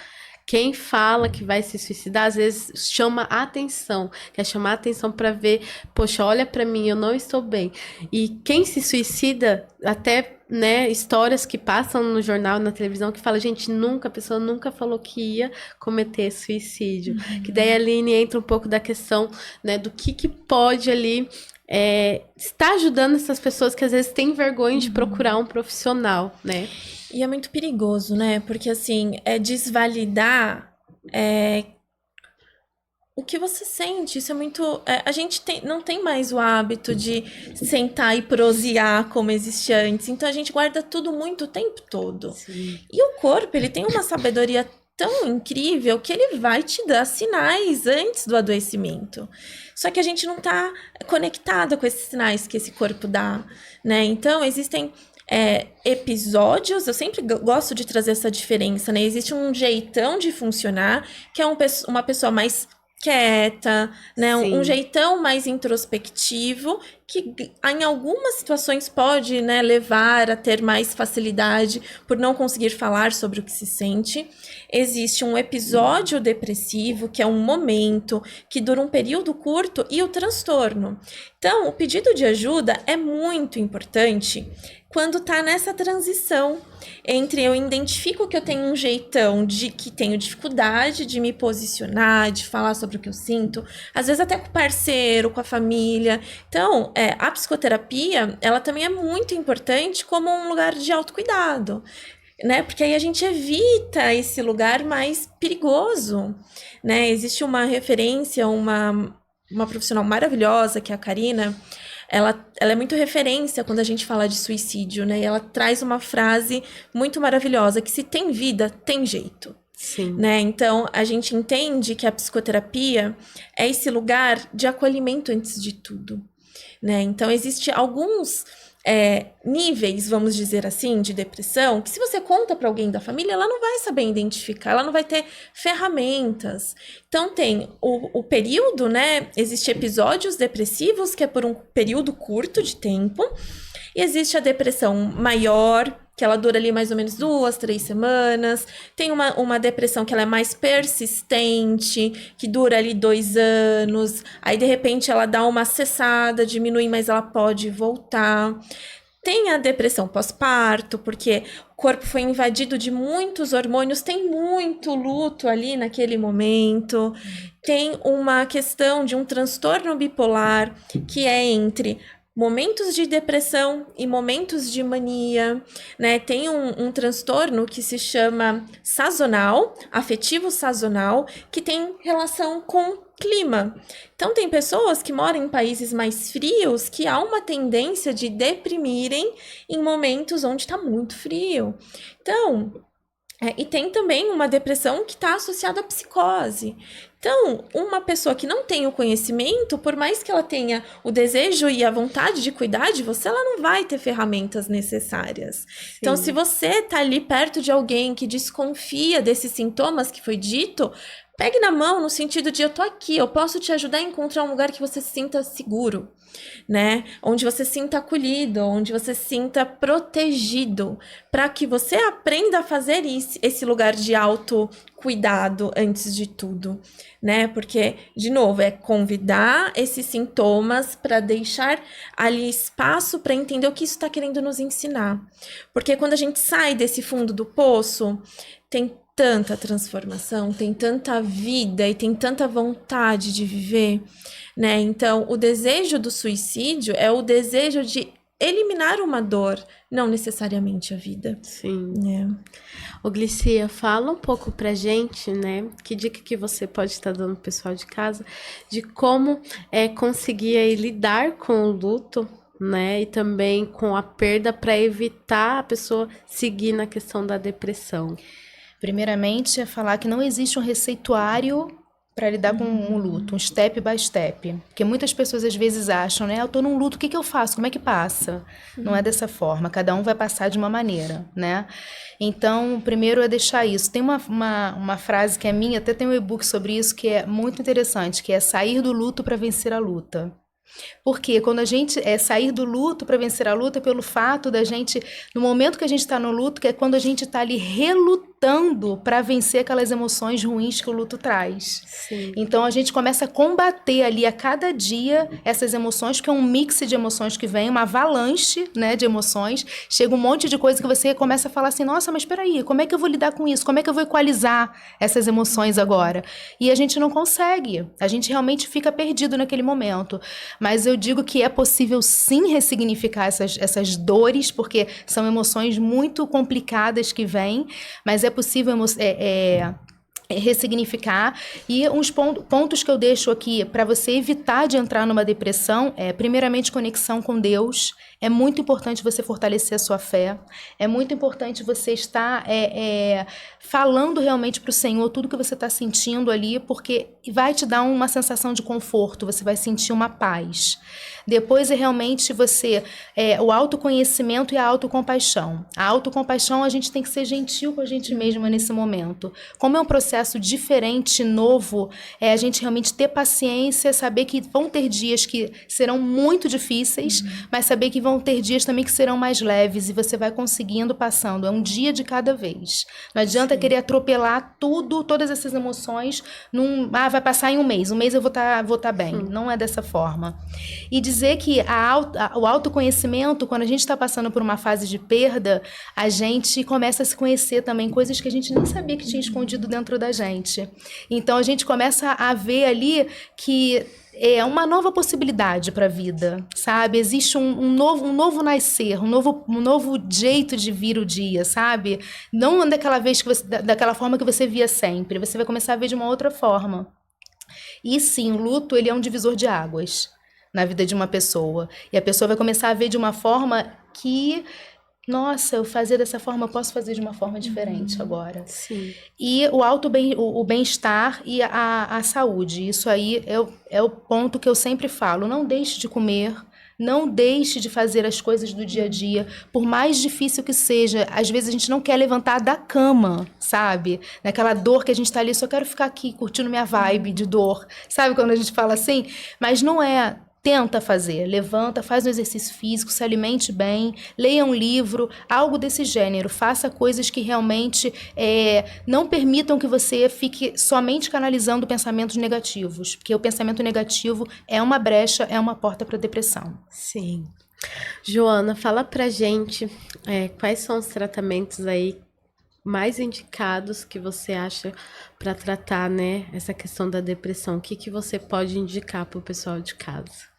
quem fala que vai se suicidar, às vezes chama atenção, quer chamar atenção para ver, poxa, olha para mim, eu não estou bem. E quem se suicida, até, né, histórias que passam no jornal, na televisão, que fala, gente, a pessoa nunca falou que ia cometer suicídio. Que daí a Aline entra um pouco da questão, né, do que pode ali está ajudando essas pessoas que às vezes têm vergonha de procurar um profissional, né? E é muito perigoso, né? Porque, assim, desvalidar o que você sente. Isso é muito... a gente não tem mais o hábito de sentar e prosear como existia antes. Então, a gente guarda tudo muito o tempo todo. Sim. E o corpo, ele tem uma sabedoria tão incrível que ele vai te dar sinais antes do adoecimento. Só que a gente não tá conectada com esses sinais que esse corpo dá, né? Então, existem episódios, eu sempre gosto de trazer essa diferença, né? Existe um jeitão de funcionar, que é uma pessoa mais quieta, né? Um jeitão mais introspectivo, que em algumas situações pode, né, levar a ter mais facilidade por não conseguir falar sobre o que se sente. Existe um episódio depressivo, que é um momento que dura um período curto, e o transtorno. Então, o pedido de ajuda é muito importante quando tá nessa transição entre eu identifico que eu tenho um jeitão de que tenho dificuldade de me posicionar, de falar sobre o que eu sinto, às vezes até com o parceiro, com a família. Então, a psicoterapia, ela também é muito importante como um lugar de autocuidado, né? Porque aí a gente evita esse lugar mais perigoso, né? Existe uma referência, uma profissional maravilhosa, que é a Karina. Ela é muito referência quando a gente fala de suicídio, né? E ela traz uma frase muito maravilhosa, que se tem vida, tem jeito. Sim. Né? Então, a gente entende que a psicoterapia é esse lugar de acolhimento antes de tudo, né? Então, existe alguns níveis, vamos dizer assim, de depressão, que se você conta para alguém da família, ela não vai saber identificar, ela não vai ter ferramentas. Então, tem o período, né? Existem episódios depressivos, que é por um período curto de tempo, e existe a depressão maior, que ela dura ali mais ou menos 2, 3 semanas. Tem uma depressão que ela é mais persistente, que dura ali 2 anos. Aí, de repente, ela dá uma cessada, diminui, mas ela pode voltar. Tem a depressão pós-parto, porque o corpo foi invadido de muitos hormônios, tem muito luto ali naquele momento. Tem uma questão de um transtorno bipolar, que é entre momentos de depressão e momentos de mania, né? Tem um transtorno que se chama sazonal, afetivo sazonal, que tem relação com clima. Então, tem pessoas que moram em países mais frios que há uma tendência de deprimirem em momentos onde está muito frio. Então, e tem também uma depressão que está associada à psicose. Então, uma pessoa que não tem o conhecimento, por mais que ela tenha o desejo e a vontade de cuidar de você, ela não vai ter ferramentas necessárias. Sim. Então, se você está ali perto de alguém que desconfia desses sintomas que foi dito, pegue na mão no sentido de eu tô aqui, eu posso te ajudar a encontrar um lugar que você se sinta seguro, né? Onde você se sinta acolhido, onde você se sinta protegido, para que você aprenda a fazer esse lugar de autocuidado antes de tudo, né? Porque, de novo, é convidar esses sintomas para deixar ali espaço para entender o que isso está querendo nos ensinar. Porque quando a gente sai desse fundo do poço, tem tanta transformação, tem tanta vida e tem tanta vontade de viver, né? Então, o desejo do suicídio é o desejo de eliminar uma dor, não necessariamente a vida. Sim. Ô, Glicia, fala um pouco pra gente, né? Que dica que você pode estar dando pro pessoal de casa de como conseguir aí lidar com o luto, né? E também com a perda para evitar a pessoa seguir na questão da depressão. Primeiramente, é falar que não existe um receituário para lidar com um luto, um step by step. Porque muitas pessoas às vezes acham, né? Eu tô num luto, o que eu faço? Como é que passa? Não é dessa forma, cada um vai passar de uma maneira, né? Então, primeiro é deixar isso. Tem uma frase que é minha, até tem um e-book sobre isso, que é muito interessante, que é sair do luto para vencer a luta. Porque quando a gente sair do luto para vencer a luta, pelo fato da gente, no momento que a gente está no luto, que é quando a gente está ali relutando lutando para vencer aquelas emoções ruins que o luto traz. Sim. Então a gente começa a combater ali a cada dia essas emoções, que é um mix de emoções que vem, uma avalanche, né, de emoções. Chega um monte de coisa que você começa a falar assim, nossa, mas peraí, como é que eu vou lidar com isso? Como é que eu vou equalizar essas emoções agora? E a gente não consegue. A gente realmente fica perdido naquele momento. Mas eu digo que é possível sim ressignificar essas dores, porque são emoções muito complicadas que vêm, mas é possível ressignificar. E uns pontos que eu deixo aqui para você evitar de entrar numa depressão é, primeiramente, conexão com Deus. É muito importante você fortalecer a sua fé. É muito importante você estar falando realmente para o Senhor tudo que você está sentindo ali, porque vai te dar uma sensação de conforto, você vai sentir uma paz. Depois é realmente o autoconhecimento e a autocompaixão. A autocompaixão, a gente tem que ser gentil com a gente mesma nesse momento. Como é um processo diferente, novo, a gente realmente ter paciência, saber que vão ter dias que serão muito difíceis, mas saber que vão ter dias também que serão mais leves e você vai conseguindo passando. É um dia de cada vez. Não adianta querer atropelar tudo, todas essas emoções, vai passar em um mês eu vou tá bem. Não é dessa forma. E dizer que o autoconhecimento, quando a gente está passando por uma fase de perda, a gente começa a se conhecer também, coisas que a gente nem sabia que tinha escondido dentro da gente. Então a gente começa a ver ali que é uma nova possibilidade para a vida, sabe? Existe um novo nascer, um novo jeito de vir o dia, sabe? Não daquela forma que você via sempre. Você vai começar a ver de uma outra forma. E sim, o luto, ele é um divisor de águas na vida de uma pessoa. E a pessoa vai começar a ver de uma forma que, nossa, eu fazia dessa forma, eu posso fazer de uma forma diferente agora. Sim. E o bem-estar e a saúde. Isso aí é o ponto que eu sempre falo. Não deixe de comer, não deixe de fazer as coisas do dia a dia, por mais difícil que seja. Às vezes a gente não quer levantar da cama, sabe? Naquela dor que a gente tá ali, só quero ficar aqui curtindo minha vibe de dor. Sabe quando a gente fala assim? Mas não é. Tenta fazer, levanta, faz um exercício físico, se alimente bem, leia um livro, algo desse gênero. Faça coisas que realmente não permitam que você fique somente canalizando pensamentos negativos, porque o pensamento negativo é uma brecha, é uma porta para a depressão. Sim. Joana, fala pra gente quais são os tratamentos aí mais indicados que você acha para tratar, né, essa questão da depressão. O que você pode indicar para o pessoal de casa?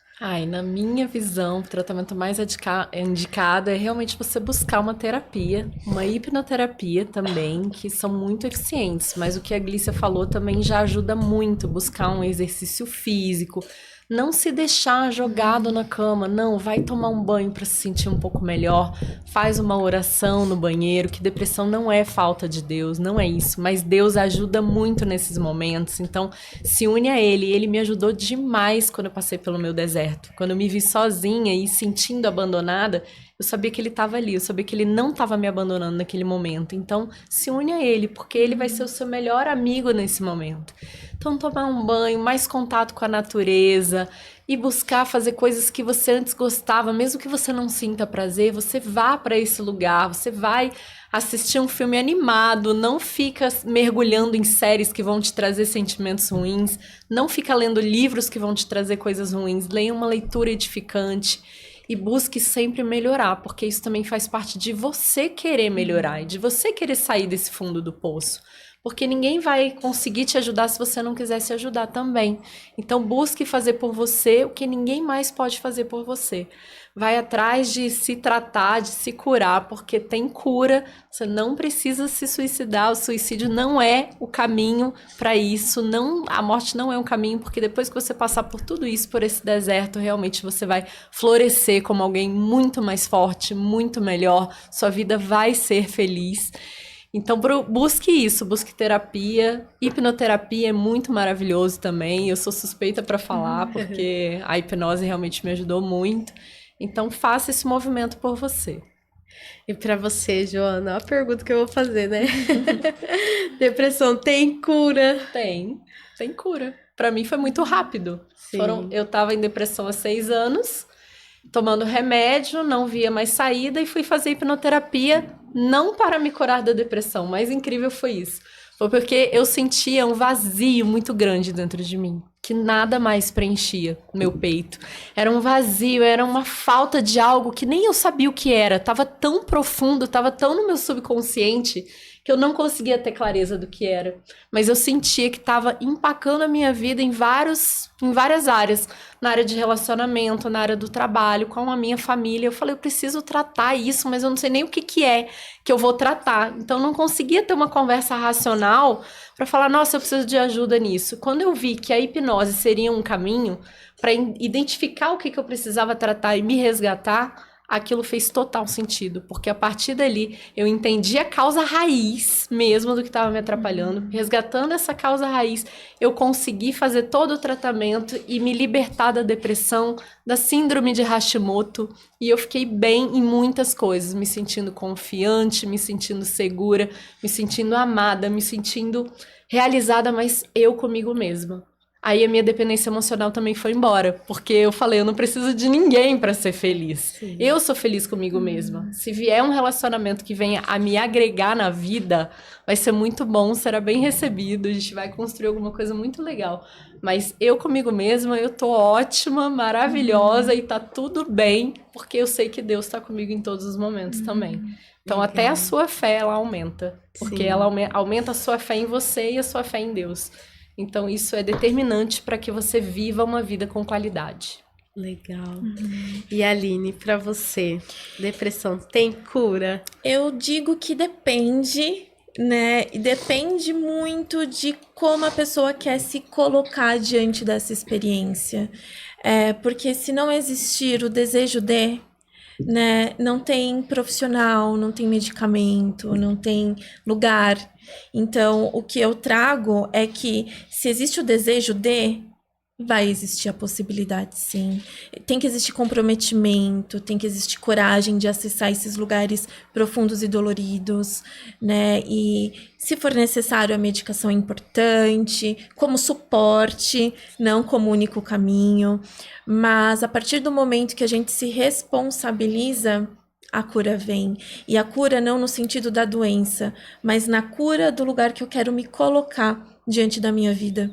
Na minha visão, o tratamento mais indicado é realmente você buscar uma terapia, uma hipnoterapia também, que são muito eficientes, mas o que a Glícia falou também já ajuda muito, buscar um exercício físico, não se deixar jogado na cama, não, vai tomar um banho para se sentir um pouco melhor, faz uma oração no banheiro, que depressão não é falta de Deus, não é isso, mas Deus ajuda muito nesses momentos, então se une a Ele me ajudou demais quando eu passei pelo meu deserto, quando eu me vi sozinha e sentindo abandonada, eu sabia que Ele estava ali, eu sabia que Ele não estava me abandonando naquele momento, então se une a Ele, porque Ele vai ser o seu melhor amigo nesse momento. Então, tomar um banho, mais contato com a natureza e buscar fazer coisas que você antes gostava, mesmo que você não sinta prazer, você vá para esse lugar, você vai assistir um filme animado, não fica mergulhando em séries que vão te trazer sentimentos ruins, não fica lendo livros que vão te trazer coisas ruins, leia uma leitura edificante e busque sempre melhorar, porque isso também faz parte de você querer melhorar e de você querer sair desse fundo do poço. Porque ninguém vai conseguir te ajudar se você não quiser se ajudar também. Então, busque fazer por você o que ninguém mais pode fazer por você. Vai atrás de se tratar, de se curar, porque tem cura. Você não precisa se suicidar. O suicídio não é o caminho para isso. A morte não é um caminho, porque depois que você passar por tudo isso, por esse deserto, realmente você vai florescer como alguém muito mais forte, muito melhor. Sua vida vai ser feliz. Então, busque isso, busque terapia. Hipnoterapia é muito maravilhoso também. Eu sou suspeita para falar, porque a hipnose realmente me ajudou muito. Então, faça esse movimento por você. E para você, Joana, a pergunta que eu vou fazer, né? Depressão tem cura? Tem cura. Para mim foi muito rápido. Eu estava em depressão há 6 anos, tomando remédio, não via mais saída e fui fazer hipnoterapia não para me curar da depressão, o mais incrível foi isso. Foi porque eu sentia um vazio muito grande dentro de mim, que nada mais preenchia meu peito. Era um vazio, era uma falta de algo que nem eu sabia o que era. Tava tão profundo, tava tão no meu subconsciente, que eu não conseguia ter clareza do que era. Mas eu sentia que estava empacando a minha vida em várias áreas. Na área de relacionamento, na área do trabalho, com a minha família. Eu falei, eu preciso tratar isso, mas eu não sei nem o que é que eu vou tratar. Então, eu não conseguia ter uma conversa racional para falar, nossa, eu preciso de ajuda nisso. Quando eu vi que a hipnose seria um caminho para identificar o que eu precisava tratar e me resgatar, aquilo fez total sentido, porque a partir dali eu entendi a causa raiz mesmo do que estava me atrapalhando. Resgatando essa causa raiz, eu consegui fazer todo o tratamento e me libertar da depressão, da síndrome de Hashimoto, e eu fiquei bem em muitas coisas, me sentindo confiante, me sentindo segura, me sentindo amada, me sentindo realizada, mas eu comigo mesma. Aí a minha dependência emocional também foi embora, porque eu falei, eu não preciso de ninguém para ser feliz. Sim. Eu sou feliz comigo mesma. Se vier um relacionamento que venha a me agregar na vida, vai ser muito bom, será bem recebido, a gente vai construir alguma coisa muito legal. Mas eu comigo mesma, eu tô ótima, maravilhosa e tá tudo bem, porque eu sei que Deus tá comigo em todos os momentos também. Então, legal. Até a sua fé, ela aumenta, porque ela aumenta a sua fé em você e a sua fé em Deus. Então, isso é determinante para que você viva uma vida com qualidade. Legal. E Aline, para você, depressão tem cura? Eu digo que depende, né? E depende muito de como a pessoa quer se colocar diante dessa experiência. Porque se não existir o desejo de, né, não tem profissional, não tem medicamento, não tem lugar. Então, o que eu trago é que se existe o desejo de, vai existir a possibilidade, sim. Tem que existir comprometimento, tem que existir coragem de acessar esses lugares profundos e doloridos, né? E se for necessário, a medicação é importante, como suporte, não como único caminho. Mas a partir do momento que a gente se responsabiliza, a cura vem. E a cura não no sentido da doença, mas na cura do lugar que eu quero me colocar diante da minha vida.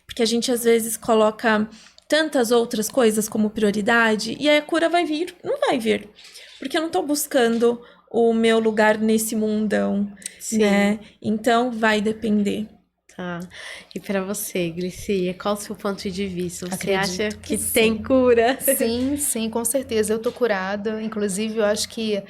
Porque a gente às vezes coloca tantas outras coisas como prioridade e aí a cura vai vir? Não vai vir. Porque eu não tô buscando o meu lugar nesse mundão, né? Então vai depender. Tá. E para você, Glicia, qual o seu ponto de vista? Você acha que tem cura? Sim, com certeza. Eu tô curada. Inclusive, eu acho que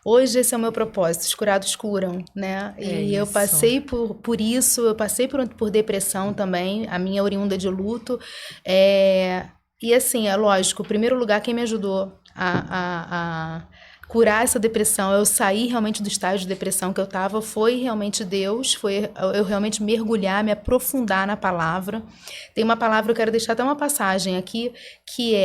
hoje esse é o meu propósito. Os curados curam, né? E eu passei por isso, eu passei por depressão também, a minha oriunda de luto. E assim, é lógico, o primeiro lugar, quem me ajudou a curar essa depressão, eu sair realmente do estágio de depressão que eu estava, foi realmente Deus, foi eu realmente mergulhar, me aprofundar na palavra. Tem uma palavra, eu quero deixar até uma passagem aqui, que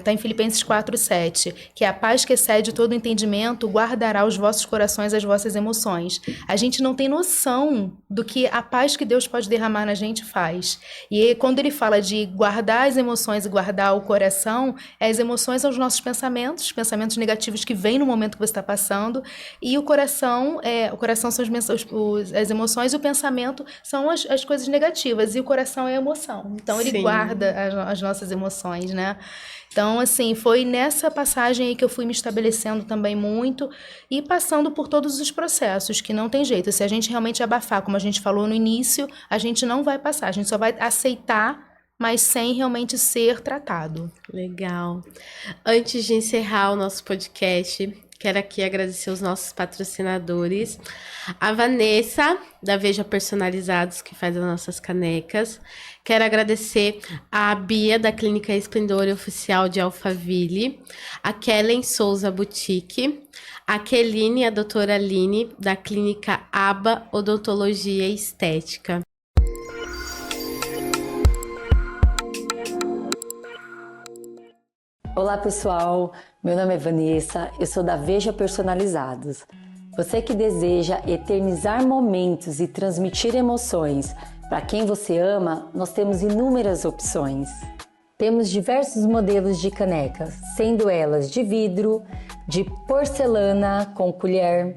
tá em Filipenses 4:7, que é a paz que excede todo entendimento, guardará os vossos corações, as vossas emoções. A gente não tem noção do que a paz que Deus pode derramar na gente faz. E quando ele fala de guardar as emoções e guardar o coração, as emoções são os nossos pensamentos negativos que vem no momento que você está passando, e o coração são as emoções, e o pensamento são as coisas negativas, e o coração é a emoção. Então, ele guarda as nossas emoções, né? Então, assim, foi nessa passagem aí que eu fui me estabelecendo também muito e passando por todos os processos, que não tem jeito. Se a gente realmente abafar, como a gente falou no início, a gente não vai passar, a gente só vai aceitar, mas sem realmente ser tratado. Legal. Antes de encerrar o nosso podcast, quero aqui agradecer os nossos patrocinadores. A Vanessa, da Veja Personalizados, que faz as nossas canecas. Quero agradecer a Bia, da Clínica Esplendor Oficial de Alphaville. A Kellen Souza Boutique. A Keline, a doutora Aline, da Clínica Aba Odontologia e Estética. Olá pessoal, meu nome é Vanessa, eu sou da Veja Personalizados. Você que deseja eternizar momentos e transmitir emoções para quem você ama, nós temos inúmeras opções. Temos diversos modelos de canecas, sendo elas de vidro, de porcelana com colher,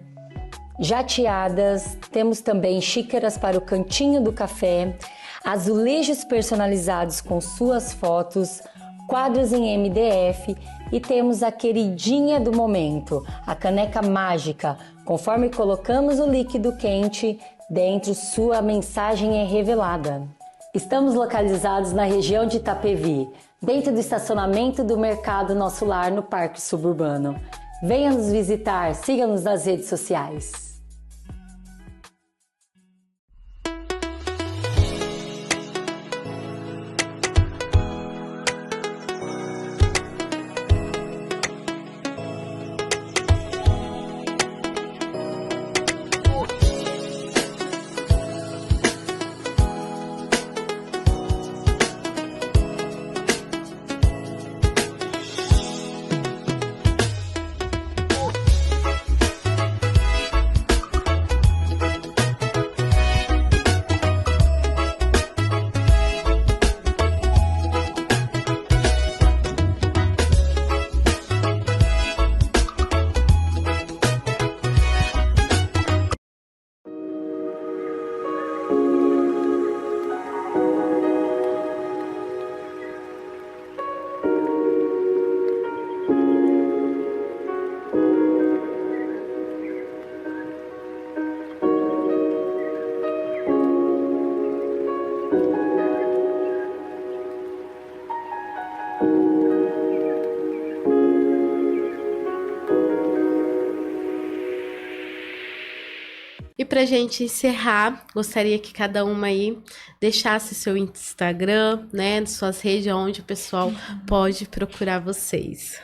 jateadas, temos também xícaras para o cantinho do café, azulejos personalizados com suas fotos, quadros em MDF e temos a queridinha do momento, a caneca mágica. Conforme colocamos o líquido quente dentro, sua mensagem é revelada. Estamos localizados na região de Itapevi, dentro do estacionamento do Mercado Nosso Lar, no Parque Suburbano. Venha nos visitar, siga-nos nas redes sociais. E pra gente encerrar, gostaria que cada uma aí deixasse seu Instagram, né, suas redes, onde o pessoal pode procurar vocês.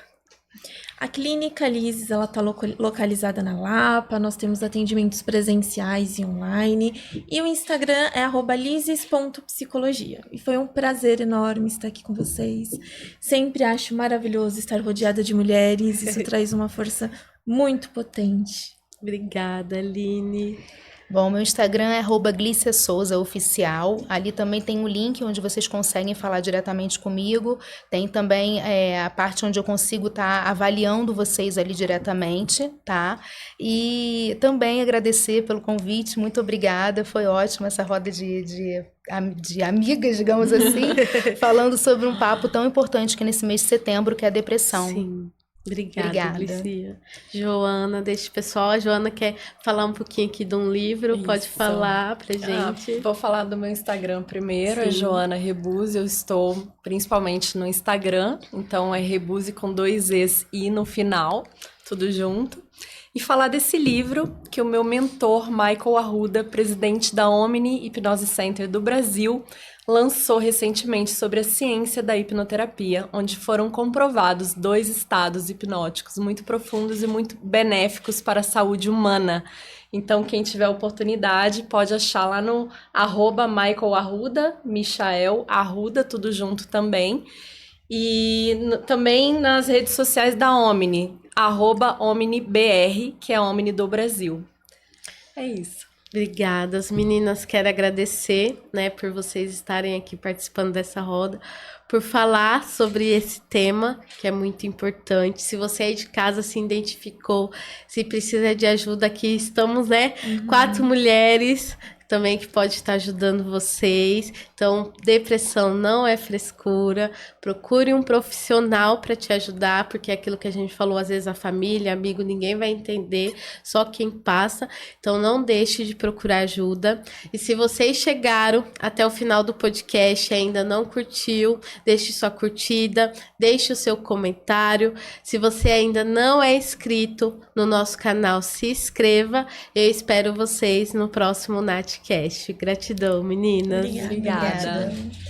A Clínica Lises, ela está localizada na Lapa, nós temos atendimentos presenciais e online, e o Instagram é @lises.psicologia. E foi um prazer enorme estar aqui com vocês. Sempre acho maravilhoso estar rodeada de mulheres, isso traz uma força muito potente. Obrigada, Aline. Bom, meu Instagram é @GlíciaSouzaOficial. Ali também tem um link onde vocês conseguem falar diretamente comigo. Tem também a parte onde eu consigo estar avaliando vocês ali diretamente, tá? E também agradecer pelo convite, muito obrigada. Foi ótima essa roda de amigas, digamos assim, falando sobre um papo tão importante que é nesse mês de setembro, que é a depressão. Sim. Obrigada, Glicia. Joana, deixa o pessoal. A Joana quer falar um pouquinho aqui de um livro, pode falar pra gente. Vou falar do meu Instagram primeiro, é Sim. Joana Rebuse. Eu estou principalmente no Instagram, então é Rebuse com 2 Es e no final, tudo junto. E falar desse livro que o meu mentor, Michael Arruda, presidente da Omni Hipnose Center do Brasil, lançou recentemente sobre a ciência da hipnoterapia, onde foram comprovados 2 estados hipnóticos muito profundos e muito benéficos para a saúde humana. Então, quem tiver oportunidade pode achar lá no @Michael Arruda, Michael Arruda, tudo junto também. E também nas redes sociais da Omni, @OmniBR, que é a Omni do Brasil. É isso. Obrigada, as meninas, quero agradecer, né, por vocês estarem aqui participando dessa roda, por falar sobre esse tema, que é muito importante. Se você aí de casa se identificou, se precisa de ajuda, aqui estamos, né, 4 mulheres também que pode estar ajudando vocês. Então, depressão não é frescura. Procure um profissional para te ajudar, porque é aquilo que a gente falou, às vezes a família, amigo, ninguém vai entender, só quem passa. Então, não deixe de procurar ajuda. E se vocês chegaram até o final do podcast e ainda não curtiu, deixe sua curtida, deixe o seu comentário. Se você ainda não é inscrito no nosso canal, se inscreva. Eu espero vocês no próximo Natcast. Gratidão, meninas. Obrigada. Obrigada.